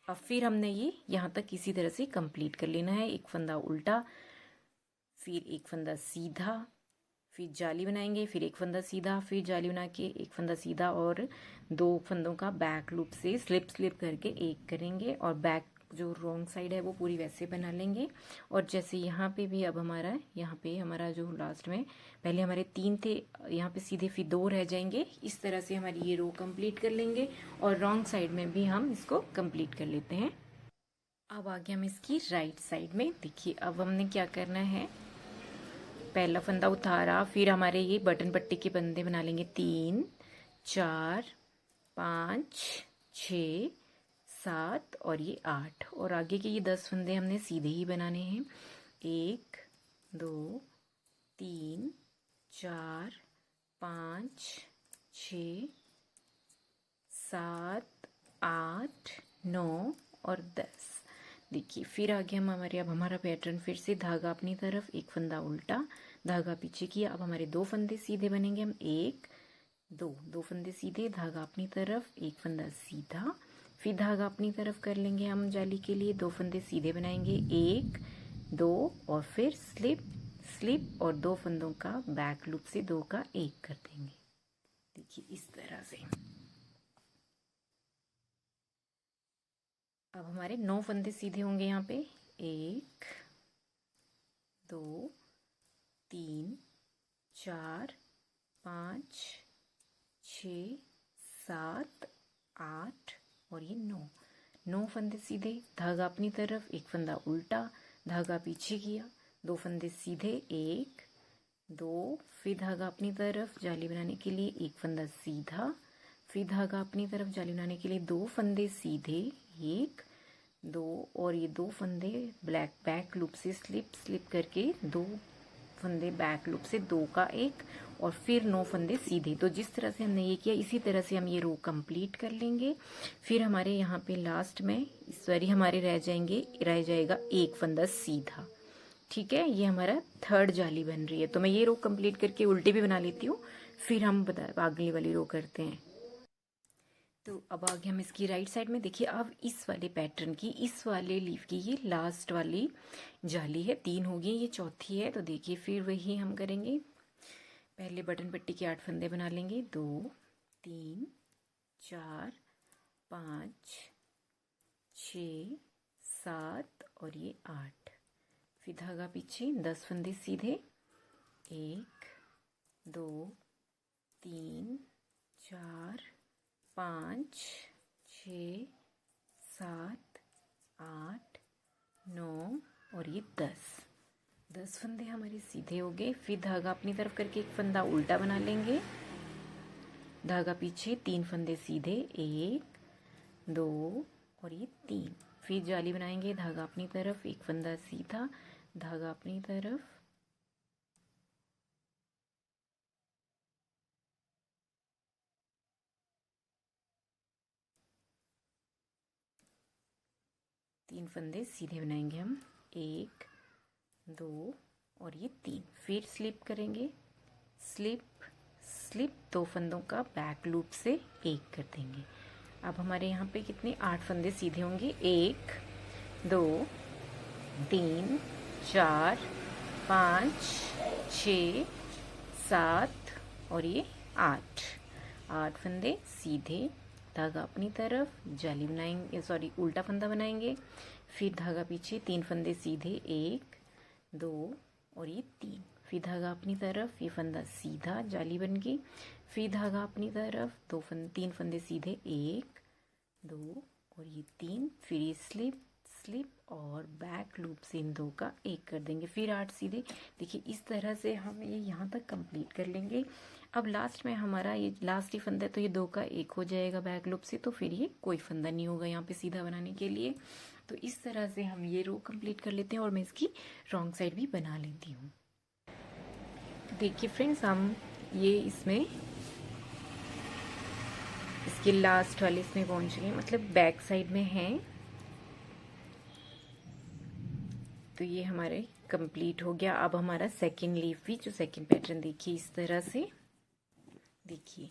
अब फिर हमने ये यहाँ तक इसी तरह से कंप्लीट कर लेना है। एक फंदा उल्टा, फिर एक फंदा सीधा, फिर जाली बनाएंगे, फिर एक फंदा सीधा, फिर जाली बना के एक फंदा सीधा और 2 फंदों का बैक लूप से स्लिप स्लिप करके 1 करेंगे और बैक जो रॉन्ग साइड है वो पूरी वैसे बना लेंगे। और जैसे यहाँ पे भी अब हमारा यहाँ पे हमारा जो लास्ट में पहले हमारे 3 थे, यहाँ पे सीधे फिर 2 रह जाएंगे। इस तरह से हमारी ये रो कंप्लीट कर लेंगे और रॉन्ग साइड में भी हम इसको कंप्लीट कर लेते हैं। अब आगे हम इसकी राइट साइड में, देखिए अब हमने क्या करना है, पहला फंदा उतारा, फिर हमारे ये बटन पट्टी के फंदे बना लेंगे 3 4 5 6 7 और ये 8 और आगे के ये 10 फंदे हमने सीधे ही बनाने हैं। 1 2 3 4 5 6 7 8 9 और 10। देखिए फिर आगे हम हमारे अब हमारा पैटर्न फिर से धागा अपनी तरफ, एक फंदा उल्टा, धागा पीछे किया। अब हमारे 2 फंदे सीधे बनेंगे हम 1 2 फंदे सीधे, धागा अपनी तरफ, एक फंदा सीधा, फिर धागा अपनी तरफ कर लेंगे हम जाली के लिए। 2 फंदे सीधे बनाएंगे 1 2 और फिर स्लिप स्लिप और 2 फंदों का बैक लूप से 2 का 1 कर देंगे। देखिए इस तरह से। अब हमारे 9 फंदे सीधे होंगे यहाँ पे 1 2 3 4 5 6 7 8 और ये 9 फंदे सीधे, धागा अपनी तरफ, एक फंदा उल्टा, धागा पीछे किया, 2 फंदे सीधे 1 2 फिर धागा अपनी तरफ जाली बनाने के लिए एक फंदा सीधा, फिर धागा अपनी तरफ जाली बनाने के लिए 2 फंदे सीधे 1 2 और ये 2 फंदे ब्लैक बैक लूप से स्लिप स्लिप करके 2 फंदे बैक लूप से 2 का 1 और फिर 9 फंदे सीधे। तो जिस तरह से हमने ये किया इसी तरह से हम ये रो कंप्लीट कर लेंगे। फिर हमारे यहाँ पे लास्ट में इस बारी हमारे रह जाएगा एक फंदा सीधा, ठीक है। ये हमारा 3rd जाली बन रही है। तो मैं ये रो कंप्लीट करके उल्टी भी बना लेती हूँ, फिर हम अगली वाली रो करते हैं। तो अब आगे हम इसकी राइट साइड में, देखिए अब इस वाले पैटर्न की, इस वाले लीफ की ये लास्ट वाली जाली है, 3 होगी, ये चौथी है। तो देखिए फिर वही हम करेंगे। पहले बटन पट्टी के 8 फंदे बना लेंगे 2 3 4 5 6 7 और ये 8, फिर धागा पीछे 10 फंदे सीधे 1 2 3 4 5 6 7 8 9 और ये 10 फंदे हमारे सीधे हो गए। फिर धागा अपनी तरफ करके एक फंदा उल्टा बना लेंगे, धागा पीछे 3 फंदे सीधे 1 2 और ये 3, फिर जाली बनाएंगे, धागा अपनी तरफ, एक फंदा सीधा, धागा अपनी तरफ, तीन फंदे सीधे बनाएंगे हम, 1 2 और ये 3। फिर स्लिप करेंगे, स्लिप स्लिप, 2 फंदों का बैक लूप से एक कर देंगे। अब हमारे यहाँ पे कितने 8 फंदे सीधे होंगे, 1 2 3 4 5 6 7 और ये 8 फंदे सीधे, धागा अपनी तरफ, जाली बनाएंगे, सॉरी उल्टा फंदा बनाएंगे, फिर धागा पीछे, 3 फंदे सीधे, 1 2 और ये 3, फिर धागा अपनी तरफ, ये फंदा सीधा, जाली बन गई, फिर धागा अपनी तरफ, 3 फंदे सीधे, 1 2 और ये 3, फिर ये स्लिप स्लिप और बैक लूप से इन 2 का एक कर देंगे, फिर 8 सीधे। देखिए इस तरह से हम ये यहाँ तक कंप्लीट कर लेंगे। अब लास्ट में हमारा ये लास्ट ही फंदा है, तो ये 2 का एक हो जाएगा बैक लूप से, तो फिर ये कोई फंदा नहीं होगा यहाँ पे सीधा बनाने के लिए। तो इस तरह से हम ये रो कंप्लीट कर लेते हैं और मैं इसकी रॉन्ग साइड भी बना लेती हूँ। देखिए फ्रेंड्स, हम ये इसमें इसके लास्ट वाले इसमें पहुंच गए, मतलब बैक साइड में है। तो ये हमारे कंप्लीट हो गया। अब हमारा सेकंड लीफ भी, जो सेकंड पैटर्न देखिए इस तरह से, देखिए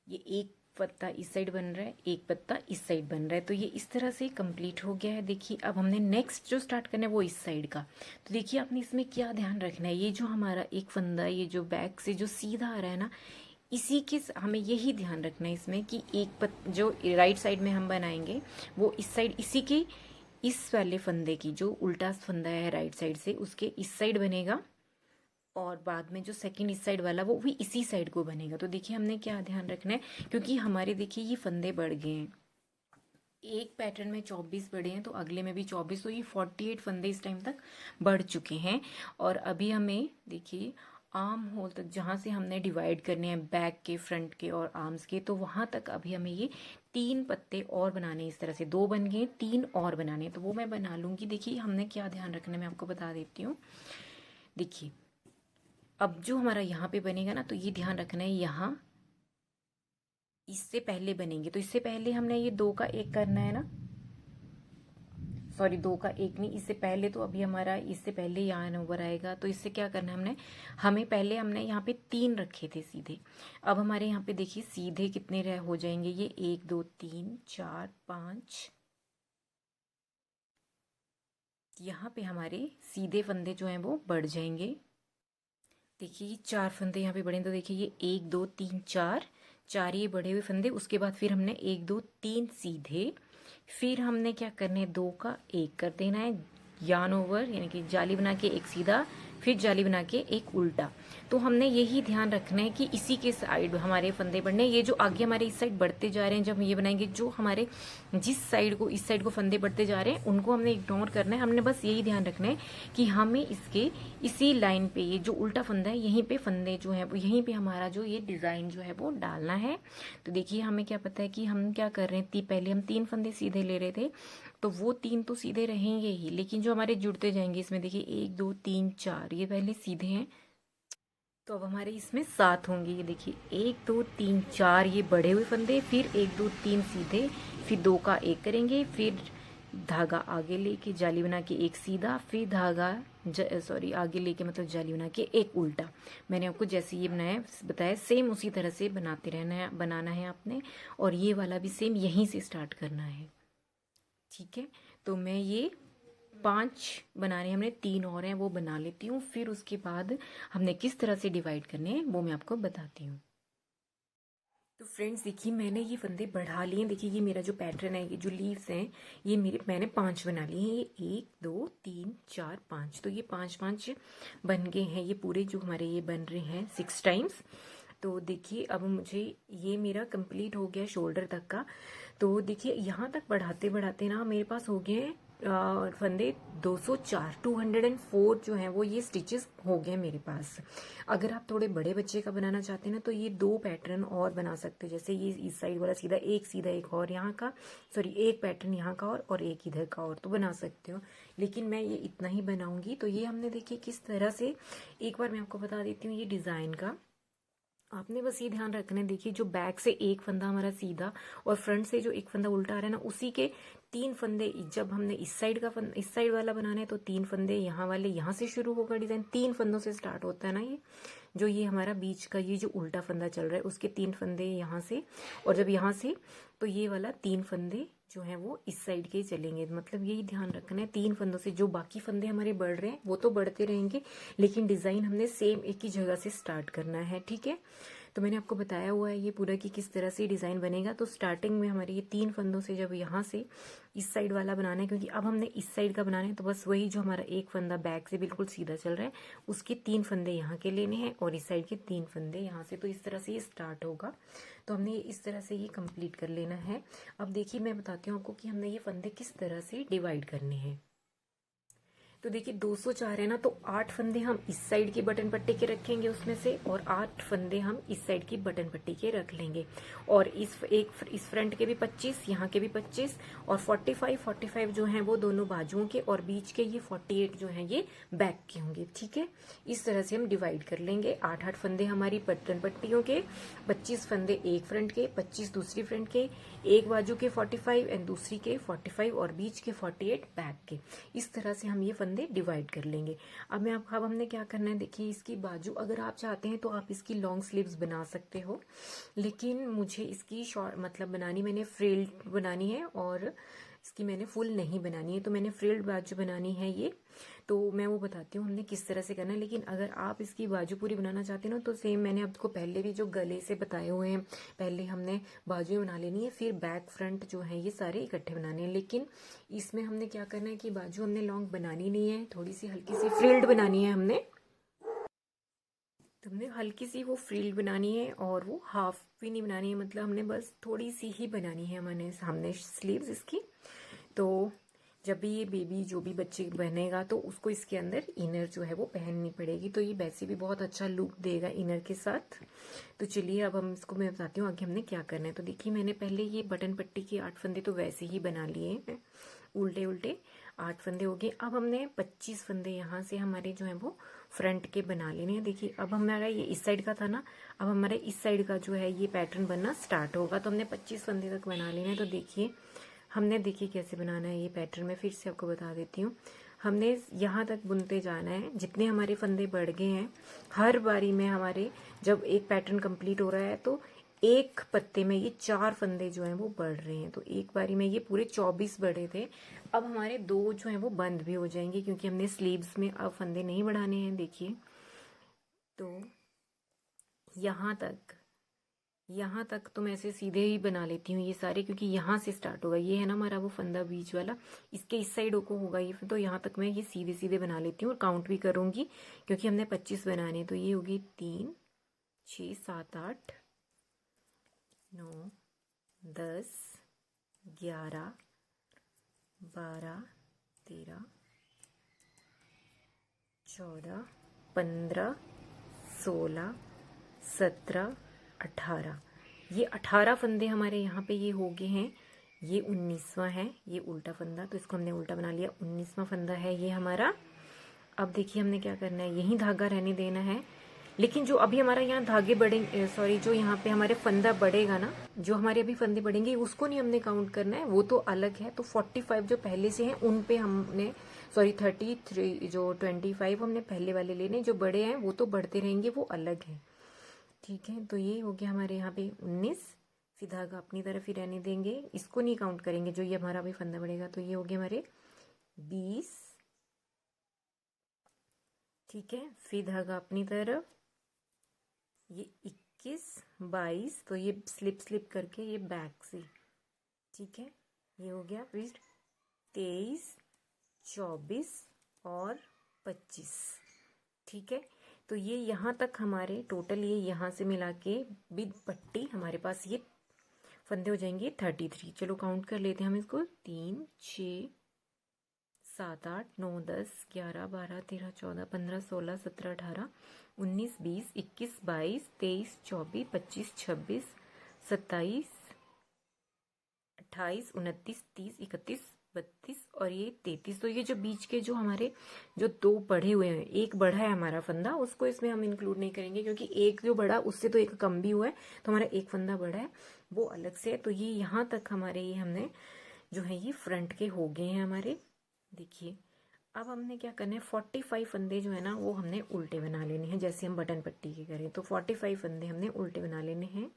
ये एक पत्ता इस साइड बन रहा है, एक पत्ता इस साइड बन रहा है, तो ये इस तरह से कंप्लीट हो गया है। देखिए अब हमने नेक्स्ट जो स्टार्ट करना है वो इस साइड का। तो देखिए आपने इसमें क्या ध्यान रखना है, ये जो हमारा एक फंदा, ये जो बैक से जो सीधा आ रहा है ना, इसी के हमें यही ध्यान रखना है इसमें कि एक जो राइट साइड में हम बनाएंगे वो इस साइड, इसी के इस वाले फंदे की, जो उल्टा फंदा है राइट साइड से, उसके इस साइड बनेगा, और बाद में जो सेकंड इस साइड वाला वो भी इसी साइड को बनेगा। तो देखिए हमने क्या ध्यान रखना है, क्योंकि हमारे देखिए ये फंदे बढ़ गए हैं, एक पैटर्न में 24 बढ़े हैं तो अगले में भी 24, तो ये 48 फंदे इस टाइम तक बढ़ चुके हैं। और अभी हमें देखिए आर्म होल तक, जहाँ से हमने डिवाइड करने हैं बैक के, फ्रंट के और आर्म्स के, तो वहां तक अभी हमें ये 3 पत्ते और बनाने, इस तरह से 2 बन गए, 3 और बनाने, तो वो मैं बना लूंगी। देखिए हमने क्या ध्यान रखना है मैं आपको बता देती हूँ। देखिए अब जो हमारा यहाँ पे बनेगा ना, तो ये ध्यान रखना है, यहाँ इससे पहले बनेंगे, तो इससे पहले हमने ये 2 का एक करना है ना, सॉरी 2 का एक नहीं, इससे पहले, तो अभी हमारा इससे पहले यहाँ नंबर आएगा, तो इससे क्या करना है हमें पहले हमने यहाँ पे 3 रखे थे सीधे। अब हमारे यहाँ पे देखिए सीधे कितने हो जाएंगे, ये 1 2 3 4 5, यहाँ पे हमारे सीधे फंदे जो हैं वो बढ़ जाएंगे। देखिए ये 4 फंदे यहाँ पे बढ़े, तो देखिए ये 1 2 3 4 ये बढ़े हुए फंदे, उसके बाद फिर हमने 1 2 3 सीधे, फिर हमने क्या करना है 2 का एक कर देना है, यार्न ओवर यानी कि जाली बना के एक सीधा, फिर जाली बना के एक उल्टा। तो हमने यही ध्यान रखना है कि इसी के साइड हमारे फंदे बढ़ने, ये जो आगे हमारे इस साइड बढ़ते जा रहे हैं, जब हम ये बनाएंगे, जो हमारे जिस साइड को इस साइड को फंदे बढ़ते जा रहे हैं उनको हमने इग्नोर करना है। हमने बस यही ध्यान रखना है कि हमें इसके इसी लाइन पे, ये जो उल्टा फंदा है यहीं पे फंदे जो है वो, यहीं पे हमारा जो ये डिजाइन जो है वो डालना है। तो देखिए हमें क्या पता है कि हम क्या कर रहे हैं, पहले हम 3 फंदे सीधे ले रहे थे, तो वो 3 तो सीधे रहेंगे ही, लेकिन जो हमारे जुड़ते जाएंगे इसमें, देखिए 1 2 3 4 ये पहले सीधे हैं, तो अब हमारे इसमें 7 होंगे। ये देखिए 1 2 3 4 ये बढ़े हुए फंदे, फिर 1 2 3 सीधे, फिर 2 का एक करेंगे, फिर धागा आगे लेके जाली बना के एक सीधा, फिर धागा सॉरी आगे लेके मतलब जाली बना के एक उल्टा। मैंने आपको जैसे ये बताया सेम उसी तरह से बनाते रहना है, बनाना है आपने, और ये वाला भी सेम यहीं से स्टार्ट करना है, ठीक है। तो मैं ये 5 बनाने, हमने 3 और हैं वो बना लेती हूँ, फिर उसके बाद हमने किस तरह से डिवाइड करने हैं वो मैं आपको बताती हूँ। तो फ्रेंड्स देखिए मैंने ये फंदे बढ़ा लिए, देखिए ये मेरा जो पैटर्न है, ये जो लीव्स हैं ये मैंने 5 बना लिए हैं, ये 1 2 3 4 5, तो ये 5 बन गए हैं, ये पूरे जो हमारे ये बन रहे हैं 6 टाइम्स। तो देखिए अब मुझे ये मेरा कंप्लीट हो गया शोल्डर तक का। तो देखिए यहाँ तक बढ़ाते बढ़ाते ना मेरे पास हो गए हैं फंदे 204 जो हैं वो ये स्टिचेस हो गए मेरे पास। अगर आप थोड़े बड़े बच्चे का बनाना चाहते हैं ना तो ये 2 पैटर्न और बना सकते हो, जैसे ये इस साइड वाला सीधा एक और यहाँ का, सॉरी एक पैटर्न यहाँ का और एक इधर का और तो बना सकते हो, लेकिन मैं ये इतना ही बनाऊंगी। तो ये हमने देखिए किस तरह से, एक बार मैं आपको बता देती हूँ ये डिज़ाइन का। आपने बस ये ध्यान रखना है, देखिए जो बैक से एक फंदा हमारा सीधा और फ्रंट से जो एक फंदा उल्टा आ रहा है ना, उसी के 3 फंदे, जब हमने इस साइड वाला बनाना है तो 3 फंदे यहाँ वाले, यहाँ से शुरू होगा डिजाइन, 3 फंदों से स्टार्ट होता है ना ये जो ये हमारा बीच का ये जो उल्टा फंदा चल रहा है उसके 3 फंदे यहाँ से, और जब यहाँ से तो ये वाला 3 फंदे जो है वो इस साइड के चलेंगे। मतलब यही ध्यान रखना है, 3 फंदों से जो बाकी फंदे हमारे बढ़ रहे हैं वो तो बढ़ते रहेंगे, लेकिन डिजाइन हमने सेम एक ही जगह से स्टार्ट करना है, ठीक है। तो मैंने आपको बताया हुआ है ये पूरा कि किस तरह से डिजाइन बनेगा। तो स्टार्टिंग में हमारे ये 3 फंदों से जब यहाँ से इस साइड वाला बनाना है, क्योंकि अब हमने इस साइड का बनाना है, तो बस वही जो हमारा एक फंदा बैक से बिल्कुल सीधा चल रहा है उसके 3 फंदे यहाँ के लेने हैं और इस साइड के 3 फंदे यहाँ से। तो इस तरह से ये स्टार्ट होगा, तो हमने इस तरह से ये कंप्लीट कर लेना है। अब देखिए मैं बताती हूँ आपको कि हमने ये फंदे किस तरह से डिवाइड करने हैं। तो देखिए 204 है ना, तो 8 फंदे हम इस साइड की बटन पट्टी के रखेंगे उसमें से, और 8 फंदे हम इस साइड की बटन पट्टी के रख लेंगे, और इस फ्रंट के भी 25, यहाँ के भी 25, और 45 जो हैं वो दोनों बाजुओं के, और बीच के ये 48 जो हैं ये बैक के होंगे, ठीक है। इस तरह से हम डिवाइड कर लेंगे। 8 फंदे हमारी बटन पट्टियों के, 25 फंदे एक फ्रंट के, 25 दूसरी फ्रंट के, एक बाजू के 45 एंड दूसरी के 45 और बीच के 48 बैक के। इस तरह से हम ये फंदे डिवाइड कर लेंगे। अब हमने क्या करना है, देखिए इसकी बाजू अगर आप चाहते हैं तो आप इसकी लॉन्ग स्लीव्स बना सकते हो, लेकिन मुझे इसकी शॉर्ट मतलब बनानी, मैंने फ्रिल्ड बनानी है और इसकी मैंने फुल नहीं बनानी है, तो मैंने फ्रिल्ड बाजू बनानी है ये। तो मैं वो बताती हूँ हमने किस तरह से करना है, लेकिन अगर आप इसकी बाजू पूरी बनाना चाहते हो ना तो सेम मैंने आपको पहले भी जो गले से बताए हुए हैं, पहले हमने बाजू बना लेनी है, फिर बैक फ्रंट जो है ये सारे इकट्ठे बनाने हैं। लेकिन इसमें हमने क्या करना है कि बाजू हमने लॉन्ग बनानी नहीं है, थोड़ी सी हल्की सी फ्रिल्ड बनानी है हमने, तो हमने हल्की सी वो फ्रिल्ड बनानी है, और वो हाफ भी नहीं बनानी है, मतलब हमने बस थोड़ी सी ही बनानी है हमने सामने स्लीव्स इसकी। तो जब भी ये बेबी जो भी बच्चे बनेगा तो उसको इसके अंदर इनर जो है वो पहननी पड़ेगी, तो ये वैसे भी बहुत अच्छा लुक देगा इनर के साथ। तो चलिए अब हम इसको, मैं बताती हूँ आगे हमने क्या करना है। तो देखिए मैंने पहले ये बटन पट्टी के 8 फंदे तो वैसे ही बना लिए हैं, उल्टे उल्टे 8 फंदे हो गए। अब हमने 25 फंदे यहाँ से हमारे जो है वो फ्रंट के बना लेने हैं। देखिए अब हमारा ये इस साइड का था ना, अब हमारे इस साइड का जो है ये पैटर्न बनना स्टार्ट होगा, तो हमने 25 फंदे तक बना लेना है। तो देखिए हमने देखिए कैसे बनाना है ये पैटर्न, मैं फिर से आपको बता देती हूँ। हमने यहाँ तक बुनते जाना है, जितने हमारे फंदे बढ़ गए हैं हर बारी में हमारे जब एक पैटर्न कंप्लीट हो रहा है तो एक पत्ते में ये 4 फंदे जो हैं वो बढ़ रहे हैं। तो एक बारी में ये पूरे 24 बढ़े थे, अब हमारे 2 जो हैं वो बंद भी हो जाएंगे, क्योंकि हमने स्लीव्स में अब फंदे नहीं बढ़ाने हैं। देखिए तो यहाँ तक तो मैं ऐसे सीधे ही बना लेती हूँ ये सारे, क्योंकि यहाँ से स्टार्ट होगा, ये है ना हमारा वो फंदा बीच वाला, इसके इस साइड को होगा ये, तो यहाँ तक मैं ये सीधे सीधे बना लेती हूँ और काउंट भी करूँगी, क्योंकि हमने 25 बनाने। तो ये होगी 3 6 7 8 9 10 11 12 13 14 15 16 17 18, ये 18 फंदे हमारे यहाँ पे ये हो गए हैं। ये 19वां है, ये उल्टा फंदा, तो इसको हमने उल्टा बना लिया। 19वां फंदा है ये हमारा। अब देखिए हमने क्या करना है, यही धागा रहने देना है, लेकिन जो अभी हमारा यहाँ धागे बढ़ेंगे, सॉरी जो यहाँ पे हमारे फंदा बढ़ेगा ना, जो हमारे अभी फंदे बढ़ेंगे उसको नहीं हमने काउंट करना है, वो तो अलग है। तो 45 जो पहले से हैं उन पे हमने, सॉरी 33 जो 25 हमने पहले वाले लेने, जो बड़े हैं वो तो बढ़ते रहेंगे, वो अलग है, ठीक है। तो ये हो गया हमारे यहाँ पे 19, फिर धागा अपनी तरफ ही रहने देंगे, इसको नहीं काउंट करेंगे, जो ये हमारा भी फंदा बढ़ेगा। तो ये हो गया हमारे 20, ठीक है, फिर धागा अपनी तरफ, ये 21 22, तो ये स्लिप करके ये बैक से, ठीक है, ये हो गया। फिर 23 24 और 25, ठीक है। तो ये यहाँ तक हमारे टोटल, ये यहाँ से मिला के विद पट्टी हमारे पास ये फंदे हो जाएंगे 33। चलो काउंट कर लेते हैं हम इसको, 3 6 7 8 9 10 11 12 13 14 15 16 17 18 19 20 21 22 23 24 25 26 27 28 29 30 31 32 और ये 33। तो ये जो बीच के जो हमारे जो दो बढ़े हुए हैं, एक बढ़ा है हमारा फंदा, उसको इसमें हम इंक्लूड नहीं करेंगे क्योंकि एक जो बढ़ा उससे तो एक कम भी हुआ है, तो हमारा एक फंदा बढ़ा है वो अलग से है। तो ये यहाँ तक हमारे ये हमने जो है ये फ्रंट के हो गए हैं हमारे। देखिए अब हमने क्या करना है, 45 फंदे जो है ना वो हमने उल्टे बना लेने हैं, जैसे हम बटन पट्टी के करें तो 45 फंदे हमने उल्टे बना लेने हैं।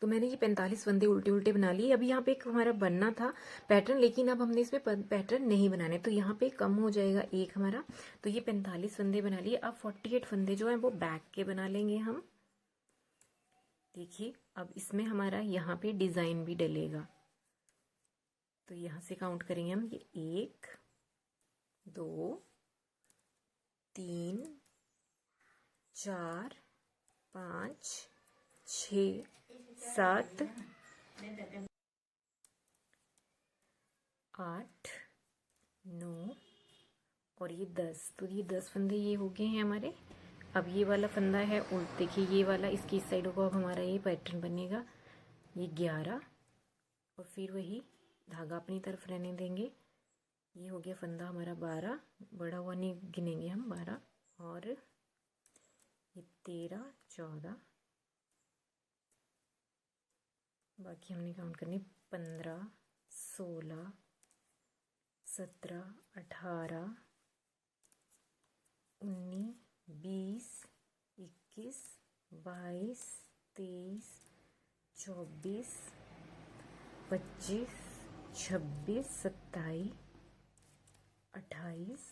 तो मैंने ये 45 फंदे उल्टे उल्टे बना लिए। अभी यहाँ पे एक हमारा बनना था पैटर्न, लेकिन अब हमने इसमें पैटर्न नहीं बनाने, तो यहाँ पे कम हो जाएगा एक हमारा। तो ये 45 फंदे बना लिए। अब 48 फंदे जो है वो बैक के बना लेंगे हम। देखिए अब इसमें हमारा यहाँ पे डिजाइन भी डलेगा, तो यहाँ से काउंट करेंगे हम, ये 1 2 3 4 5 6 7 8 9 और ये 10। तो ये 10 फंदे ये हो गए हैं हमारे। अब ये वाला फंदा है उल्ट, देखिए ये वाला, इसकी इस साइड को अब हमारा ये पैटर्न बनेगा, ये 11 और फिर वही धागा अपनी तरफ रहने देंगे। ये हो गया फंदा हमारा 12, बड़ा हुआ नहीं गिनेंगे हम, 12 और ये 13 14, बाकी हमने काउंट करनी 15 16 17 18 19 20 21 22 23 24 25 26 27 28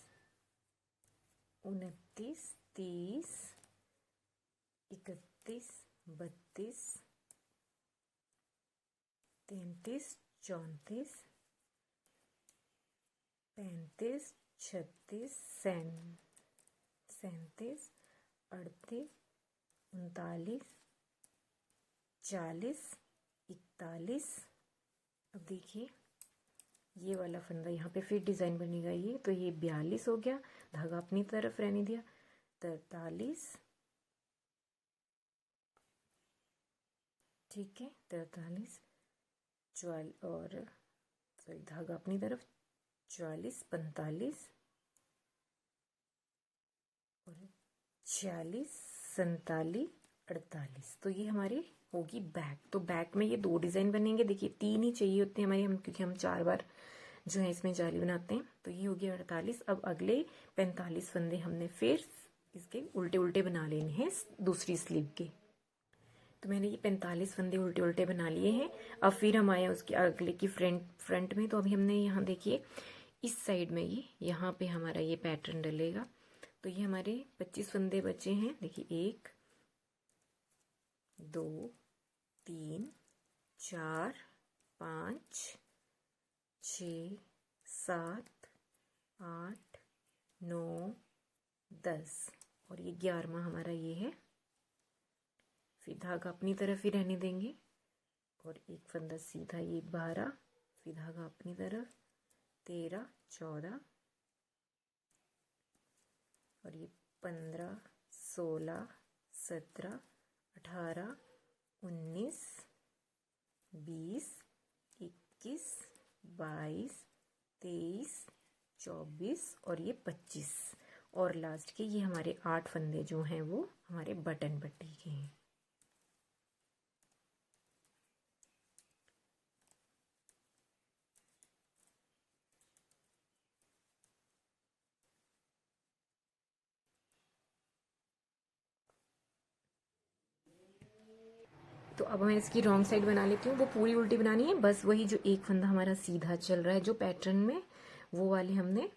29 30 31 32 33 34 35 36 37 38 39 40 41। अब देखिए ये वाला फंदा यहाँ पे फिर डिजाइन बनेगा ये, तो ये 42 हो गया, धागा अपनी तरफ रहने दिया, 43, ठीक है 43 44 और सॉरी धागा अपनी तरफ, 44 45 और 46 47 48। तो ये हमारी होगी बैक। तो बैक में ये 2 डिजाइन बनेंगे। देखिए 3 ही चाहिए होते हैं हमारे, हम क्योंकि हम 4 बार जो है इसमें जाली बनाते हैं। तो ये हो गया 48। अब अगले 45 फंदे हमने फिर इसके उल्टे उल्टे बना लेने हैं दूसरी स्लीव के। तो मैंने ये 45 फंदे उल्टे उल्टे बना लिए हैं। अब फिर हम आए उसके अगले की फ्रंट में। तो अभी हमने यहाँ देखिए इस साइड में ये यहाँ पे हमारा ये पैटर्न डलेगा। तो ये हमारे 25 फंदे बचे हैं। देखिए 1 2 3 4 5 6 7 8 9 10 और ये 11वां हमारा ये है। फिर धागा अपनी तरफ ही रहने देंगे और एक फंदा सीधा ये 12, फिर धागा अपनी तरफ 13 14 और ये 15 16 17 18 19 20 21 22 23 24 और ये 25 और लास्ट के ये हमारे 8 फंदे जो हैं वो हमारे बटन पट्टी के हैं। तो अब मैं इसकी रॉन्ग साइड बना लेती हूँ। वो पूरी उल्टी बनानी है, बस वही जो एक फंदा हमारा सीधा चल रहा है जो पैटर्न में, वो वाले हमने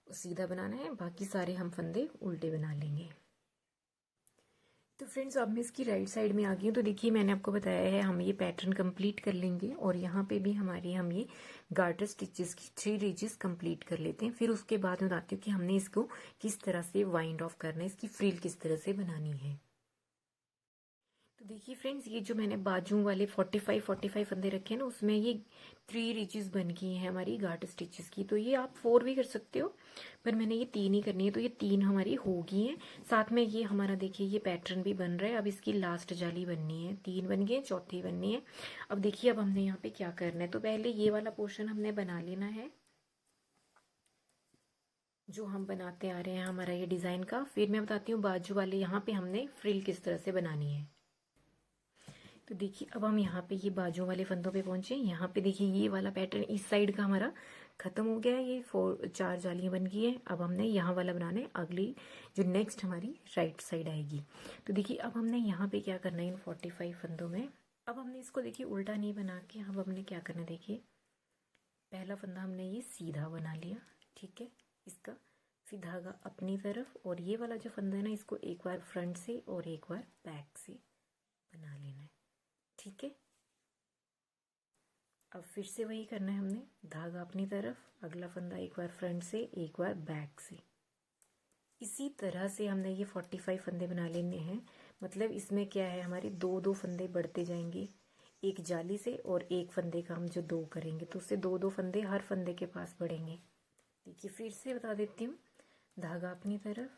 सीधा बनाना है, बाकी सारे हम फंदे उल्टे बना लेंगे। तो फ्रेंड्स अब मैं इसकी राइट साइड में आ गई हूँ। तो देखिए मैंने आपको बताया है हम ये पैटर्न कंप्लीट कर लेंगे और यहाँ पे भी हमारी हम ये गार्टर स्टिचेस की 3 रीजेस कंप्लीट कर लेते हैं। फिर उसके बाद मैं बताती हूँ कि हमने इसको किस तरह से वाइंड ऑफ करना है, इसकी फ्रिल किस तरह से बनानी है। तो देखिए फ्रेंड्स, ये जो मैंने बाजू वाले 45 फंदे रखे हैं ना, उसमें ये 3 रिचेस बन गई हैं हमारी गार्ट स्टिचेस की। तो ये आप 4 भी कर सकते हो, पर मैंने ये 3 ही करनी है, तो ये 3 हमारी हो गई हैं। साथ में ये हमारा देखिए ये पैटर्न भी बन रहा है। अब इसकी लास्ट जाली बननी है, 3 बन गए, चौथी बननी है। अब देखिए अब हमने यहाँ पे क्या करना है। तो पहले ये वाला पोर्शन हमने बना लेना है जो हम बनाते आ रहे हैं हमारा ये डिजाइन का। फिर मैं बताती हूँ बाजू वाले यहाँ पे हमने फ्रिल किस तरह से बनानी है। तो देखिए अब हम यहाँ पे ये बाजू वाले फंदों पे पहुंचे। यहाँ पे देखिए ये वाला पैटर्न इस साइड का हमारा खत्म हो गया है, ये 4 जालियां बन गई हैं। अब हमने यहाँ वाला बनाना है, अगली जो नेक्स्ट हमारी राइट साइड आएगी। तो देखिए अब हमने यहाँ पे क्या करना है इन 45 फंदों में। अब हमने इसको देखिए उल्टा नहीं बना के, अब हमने क्या करना है, देखिए पहला फंदा हमने ये सीधा बना लिया, ठीक है, इसका फिर धागा अपनी तरफ, और ये वाला जो फंदा है ना, इसको एक बार फ्रंट से और एक बार बैक से बना लेना है, ठीक है। अब फिर से वही करना है हमने, धागा अपनी तरफ, अगला फंदा एक बार फ्रंट से एक बार बैक से। इसी तरह से हमने ये 45 फंदे बना लेने हैं। मतलब इसमें क्या है, हमारे 2-2 फंदे बढ़ते जाएंगे एक जाली से, और एक फंदे का हम जो 2 करेंगे तो उससे 2-2 फंदे हर फंदे के पास बढ़ेंगे। देखिए फिर से बता देती हूँ, धागा अपनी तरफ,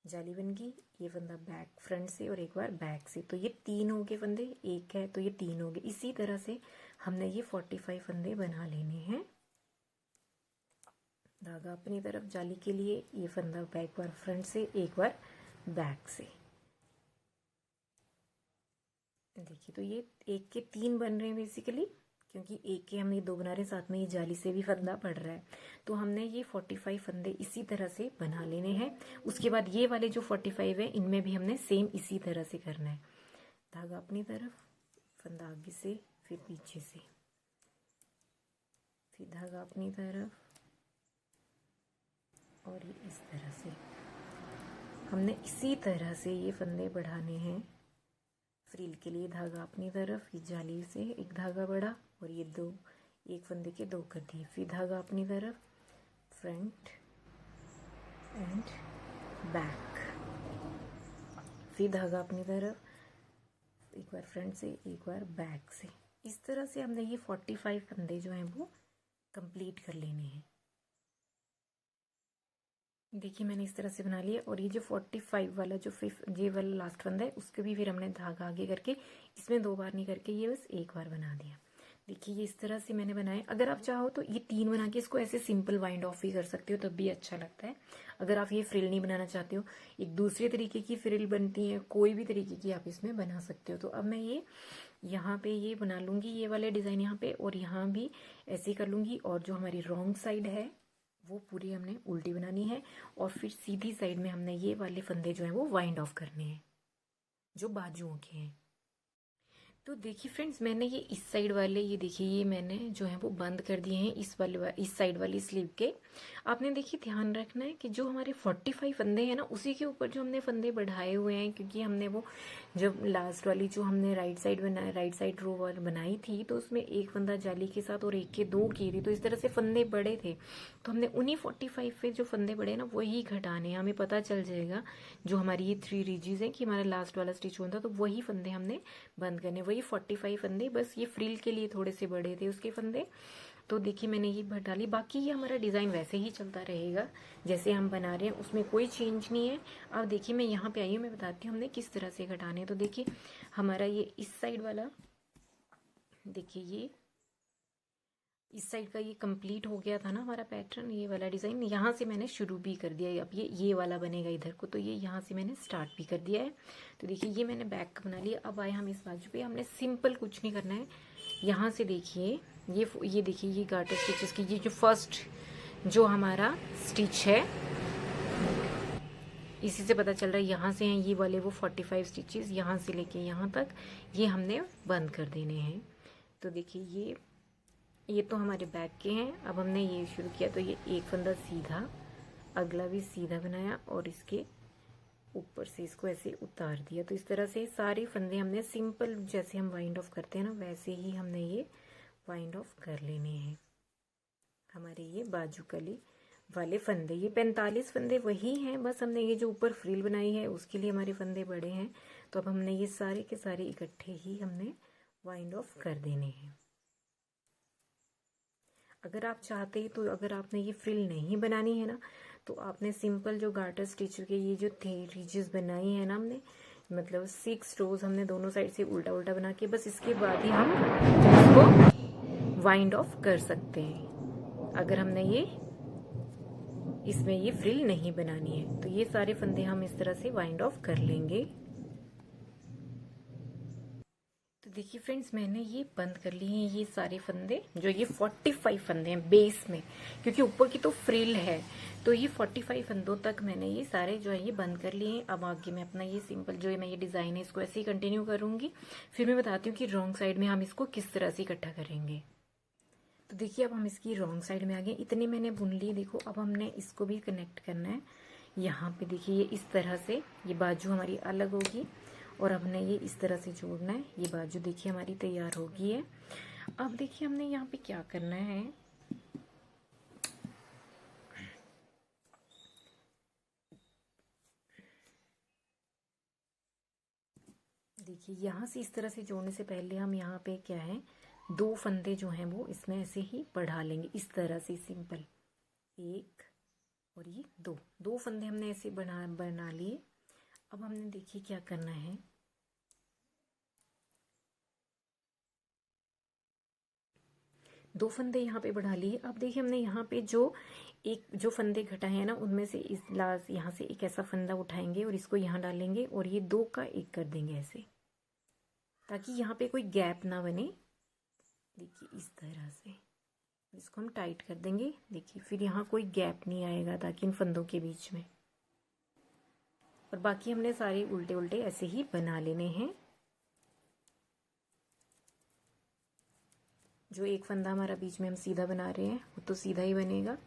जाली बन गई, ये फंदा बैक फ्रंट से और एक बार बैक से, तो ये 3 हो गए फंदे, एक है तो ये 3 हो गए। इसी तरह से हमने ये 45 फंदे बना लेने हैं। धागा अपनी तरफ, जाली के लिए, ये फंदा बैक बार फ्रंट से, एक बार बैक से। देखिए तो ये एक के 3 बन रहे हैं बेसिकली, क्योंकि एक के हम ये 2 बना रहे हैं, साथ में ये जाली से भी फंदा पड़ रहा है। तो हमने ये 45 फंदे इसी तरह से बना लेने हैं। उसके बाद ये वाले जो 45 है, इनमें भी हमने सेम इसी तरह से करना है। धागा अपनी तरफ, फंदा आगे से, फिर पीछे से, फिर धागा अपनी तरफ, और ये इस तरह से हमने इसी तरह से ये फंदे बढ़ाने हैं। फ्रिल के लिए धागा अपनी तरफ, ये जाली से एक धागा बढ़ा, और ये 2 एक फंदे के 2 कर दिए, फिर धागा अपनी तरफ, फ्रंट एंड बैक, फिर धागा अपनी तरफ, एक बार फ्रंट से एक बार बैक से। इस तरह से हमने ये 45 फंदे जो हैं वो कंप्लीट कर लेने हैं। देखिए मैंने इस तरह से बना लिया, और ये जो 45 वाला जो ये वाला लास्ट फंदा है, उसके भी फिर हमने धागा आगे करके इसमें 2 बार नहीं करके ये बस एक बार बना दिया। देखिए ये इस तरह से मैंने बनाया। अगर आप चाहो तो ये 3 बना के इसको ऐसे सिंपल वाइंड ऑफ भी कर सकते हो, तब भी अच्छा लगता है। अगर आप ये फ्रिल नहीं बनाना चाहते हो, एक दूसरे तरीके की फ्रिल बनती है, कोई भी तरीके की आप इसमें बना सकते हो। तो अब मैं ये यहाँ पे ये बना लूंगी, ये वाले डिजाइन यहाँ पे, और यहाँ भी ऐसे कर लूंगी। और जो हमारी रॉन्ग साइड है वो पूरी हमने उल्टी बनानी है, और फिर सीधी साइड में हमने ये वाले फंदे जो है वो वाइंड ऑफ करने हैं जो बाजुओं के हैं। तो देखिए फ्रेंड्स, मैंने ये इस साइड वाले, ये देखिए ये मैंने जो है वो बंद कर दिए हैं इस साइड वाली स्लीव के। आपने देखिए ध्यान रखना है कि जो हमारे 45 फंदे हैं ना, उसी के ऊपर जो हमने फंदे बढ़ाए हुए हैं, क्योंकि हमने वो जब लास्ट वाली जो हमने राइट साइड रो वाली बनाई थी, तो उसमें एक फंदा जाली के साथ और एक के 2 किए थे, तो इस तरह से फंदे बड़े थे। तो हमने उन्हीं 45 पे जो फंदे बड़े ना वही घटाने, हमें पता चल जाएगा जो हमारी ये 3 रीजीज है कि हमारा लास्ट वाला स्टिच होता, तो वही फंदे हमने बंद करने, वही 45 फंदे, बस ये फ्रिल के लिए थोड़े से बड़े थे उसके फंदे। तो देखिए मैंने ये घटा ली, बाकी ये हमारा डिजाइन वैसे ही चलता रहेगा जैसे हम बना रहे हैं, उसमें कोई चेंज नहीं है। अब देखिए मैं यहाँ पे आई हूँ, मैं बताती हूँ हमने किस तरह से घटाने। तो देखिए हमारा ये इस साइड वाला, देखिए ये इस साइड का ये कंप्लीट हो गया था ना हमारा पैटर्न, ये वाला डिजाइन यहाँ से मैंने शुरू भी कर दिया है। अब ये वाला बनेगा इधर को, तो ये यहाँ से मैंने स्टार्ट भी कर दिया है। तो देखिए ये मैंने बैक बना लिया। अब आए हम इस बाजू पे, हमने सिंपल कुछ नहीं करना है। यहाँ से देखिए ये देखिए ये गार्टर स्टिचेस की ये जो फर्स्ट जो हमारा स्टिच है, इसी से पता चल रहा है यहाँ से हैं ये वाले वो 45 स्टिचेस, यहाँ से लेके यहाँ तक ये हमने बंद कर देने हैं। तो देखिए ये तो हमारे बैक के हैं। अब हमने ये शुरू किया, तो ये एक फंदा सीधा, अगला भी सीधा बनाया, और इसके ऊपर से इसको ऐसे उतार दिया। तो इस तरह से सारे फंदे हमने सिंपल जैसे हम वाइंड ऑफ करते हैं ना, वैसे ही हमने ये वाइंड ऑफ कर लेने हैं। हमारे ये बाजू कली वाले फंदे, ये 45 फंदे वही हैं, बस हमने ये जो ऊपर फ्रिल बनाई है उसके लिए हमारे फंदे बड़े हैं। तो अब हमने ये सारे के सारे इकट्ठे ही हमने वाइंड ऑफ कर देने हैं। अगर आप चाहते हैं तो अगर आपने ये फ्रिल नहीं बनानी है ना, तो आपने सिंपल जो गार्टर स्टिच के ये जो थे रिजेस बनाई है ना हमने, मतलब 6 रोज हमने दोनों साइड से उल्टा उल्टा बना के, बस इसके बाद ही हम इसको वाइंड ऑफ कर सकते हैं। अगर हमने ये इसमें ये फ्रिल नहीं बनानी है तो ये सारे फंदे हम इस तरह से वाइंड ऑफ कर लेंगे। तो देखिए फ्रेंड्स, मैंने ये बंद कर लिए हैं ये सारे फंदे, जो ये 45 फंदे हैं बेस में, क्योंकि ऊपर की तो फ्रिल है, तो ये 45 फंदों तक मैंने ये सारे जो है ये बंद कर लिए हैं। अब आगे मैं अपना ये सिंपल जो है मैं ये डिजाइन है इसको ऐसे ही कंटिन्यू करूंगी। फिर मैं बताती हूँ कि रॉन्ग साइड में हम इसको किस तरह से इकट्ठा करेंगे। तो देखिए अब हम इसकी रॉन्ग साइड में आ गए, इतने मैंने बुन ली। देखो अब हमने इसको भी कनेक्ट करना है यहाँ पे। देखिए ये इस तरह से ये बाजू हमारी अलग होगी और हमने ये इस तरह से जोड़ना है। ये बाजू देखिए हमारी तैयार होगी है। अब देखिए हमने यहाँ पे क्या करना है, देखिए यहाँ से इस तरह से जोड़ने से पहले हम यहाँ पे क्या है 2 फंदे जो हैं वो इसमें ऐसे ही बढ़ा लेंगे इस तरह से सिंपल, 1 और ये 2 फंदे हमने ऐसे बना लिए। अब हमने देखिए क्या करना है, 2 फंदे यहाँ पे बढ़ा लिए। अब देखिए हमने यहाँ पे जो फंदे घटाए हैं ना, उनमें से इस लास्ट यहाँ से एक ऐसा फंदा उठाएंगे और इसको यहाँ डालेंगे और ये 2 का 1 कर देंगे ऐसे, ताकि यहाँ पे कोई गैप ना बने। देखिए इस तरह से इसको हम टाइट कर देंगे। देखिए फिर यहाँ कोई गैप नहीं आएगा ताकि इन फंदों के बीच में। और बाकी हमने सारे उल्टे उल्टे ऐसे ही बना लेने हैं। जो एक फंदा हमारा बीच में हम सीधा बना रहे हैं वो तो सीधा ही बनेगा,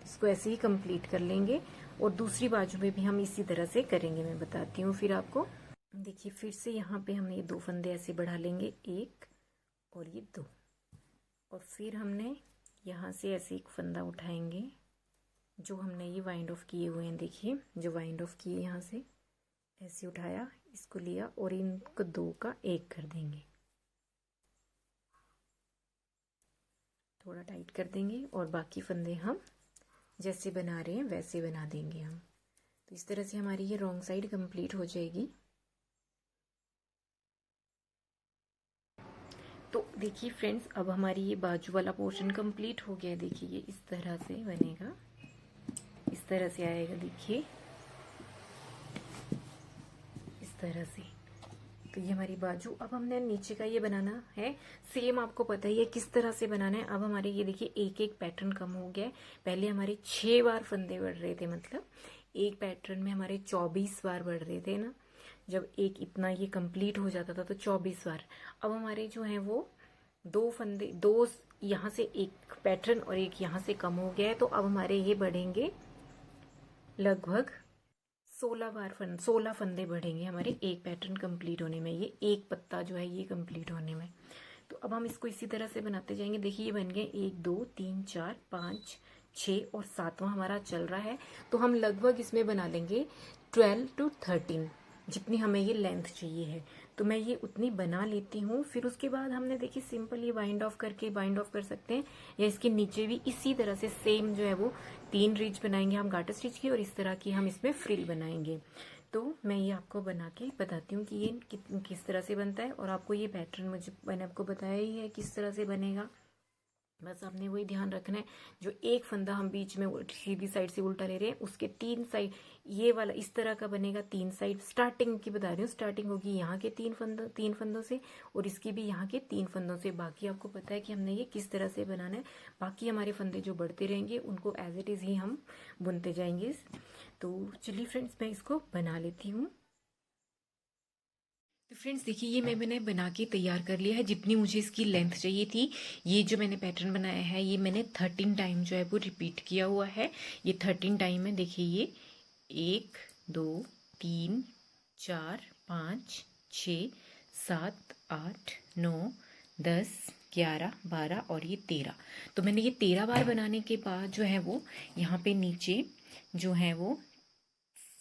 इसको ऐसे ही कंप्लीट कर लेंगे। और दूसरी बाजू में भी हम इसी तरह से करेंगे, मैं बताती हूँ फिर आपको। देखिए फिर से यहाँ पे हम ये 2 फंदे ऐसे बढ़ा लेंगे, 1 और ये 2, और फिर हमने यहाँ से ऐसे एक फंदा उठाएंगे जो हमने ये वाइंड ऑफ किए हुए हैं। देखिए जो वाइंड ऑफ किए यहाँ से ऐसे उठाया, इसको लिया और इनको 2 का 1 कर देंगे, थोड़ा टाइट कर देंगे और बाकी फंदे हम जैसे बना रहे हैं वैसे बना देंगे हम। तो इस तरह से हमारी ये रॉन्ग साइड कंप्लीट हो जाएगी। तो देखिए फ्रेंड्स, अब हमारी ये बाजू वाला पोर्शन कंप्लीट हो गया है। देखिए ये इस तरह से बनेगा, इस तरह से आएगा, देखिए इस तरह से। तो ये हमारी बाजू। अब हमने नीचे का ये बनाना है, सेम आपको पता ही है किस तरह से बनाना है। अब हमारे ये देखिए एक एक पैटर्न कम हो गया है। पहले हमारे 6 बार फंदे बढ़ रहे थे, मतलब एक पैटर्न में हमारे 24 बार बढ़ रहे थे ना, जब एक इतना ये कंप्लीट हो जाता था तो 24 बार। अब हमारे जो है वो 2 फंदे, 2 यहाँ से एक पैटर्न और एक यहाँ से कम हो गया है, तो अब हमारे ये बढ़ेंगे लगभग 16 फंदे बढ़ेंगे हमारे एक पैटर्न कंप्लीट होने में, ये एक पत्ता जो है ये कंप्लीट होने में। तो अब हम इसको इसी तरह से बनाते जाएंगे। देखिए ये बन गए 1 2 3 4 5 6 और 7वां हमारा चल रहा है। तो हम लगभग इसमें बना लेंगे 12 to 13, जितनी हमें ये लेंथ चाहिए है तो मैं ये उतनी बना लेती हूँ। फिर उसके बाद हमने देखिए सिंपल ये बाइंड ऑफ करके बाइंड ऑफ कर सकते हैं, या इसके नीचे भी इसी तरह से सेम जो है वो 3 रीच बनाएंगे हम गार्टर स्टिच की, और इस तरह की हम इसमें फ्रिल बनाएंगे। तो मैं ये आपको बना के बताती हूँ कि ये किस तरह से बनता है। और आपको ये पैटर्न मैंने आपको बताया ही है किस तरह से बनेगा, बस आपने वही ध्यान रखना है। जो एक फंदा हम बीच में सीधी साइड से उल्टा ले रहे हैं उसके 3 साइड ये वाला इस तरह का बनेगा, 3 साइड। स्टार्टिंग की बता रही हूँ, स्टार्टिंग होगी यहाँ के 3 फंदों से और इसकी भी यहाँ के 3 फंदों से। बाकी आपको पता है कि हमने ये किस तरह से बनाना है। बाकी हमारे फंदे जो बढ़ते रहेंगे उनको एज इट इज ही हम बुनते जाएंगे। तो चलिए फ्रेंड्स, मैं इसको बना लेती हूँ। तो फ्रेंड्स देखिए ये मैंने बना के तैयार कर लिया है जितनी मुझे इसकी लेंथ चाहिए थी। ये जो मैंने पैटर्न बनाया है ये मैंने 13 टाइम जो है वो रिपीट किया हुआ है। ये 13 टाइम है। देखिए ये 1 2 3 4 5 6 7 8 9 10 11, 12 और ये 13। तो मैंने ये 13 बार बनाने के बाद जो है वो यहाँ पे नीचे जो है वो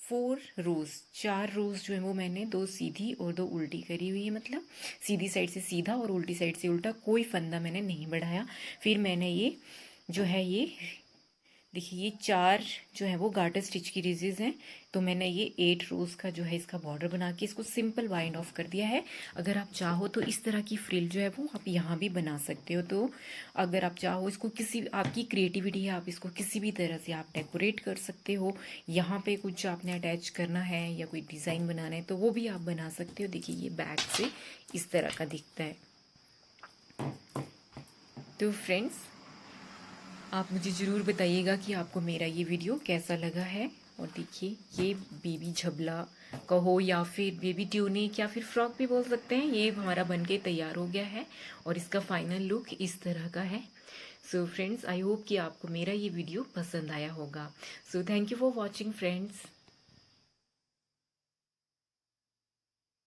4 रोज जो है वो मैंने 2 सीधी और 2 उल्टी करी हुई है। मतलब सीधी साइड से सीधा और उल्टी साइड से उल्टा, कोई फंदा मैंने नहीं बढ़ाया। फिर मैंने ये जो है ये देखिए ये 4 जो है वो गार्टर स्टिच की रिजेज हैं। तो मैंने ये 8 रोज का जो है इसका बॉर्डर बना के इसको सिंपल वाइंड ऑफ कर दिया है। अगर आप चाहो तो इस तरह की फ्रिल जो है वो आप यहाँ भी बना सकते हो। तो अगर आप चाहो इसको किसी, आपकी क्रिएटिविटी है, आप इसको किसी भी तरह से आप डेकोरेट कर सकते हो। यहाँ पे कुछ आपने अटैच करना है या कोई डिज़ाइन बनाना है तो वो भी आप बना सकते हो। देखिए ये बैक से इस तरह का दिखता है। तो फ्रेंड्स, आप मुझे ज़रूर बताइएगा कि आपको मेरा ये वीडियो कैसा लगा है। और देखिए ये बेबी झबला कहो या फिर बेबी ट्यूनिक या फिर फ्रॉक भी बोल सकते हैं, ये हमारा बनके तैयार हो गया है और इसका फाइनल लुक इस तरह का है। सो फ्रेंड्स, आई होप कि आपको मेरा ये वीडियो पसंद आया होगा। So thank you for watching friends.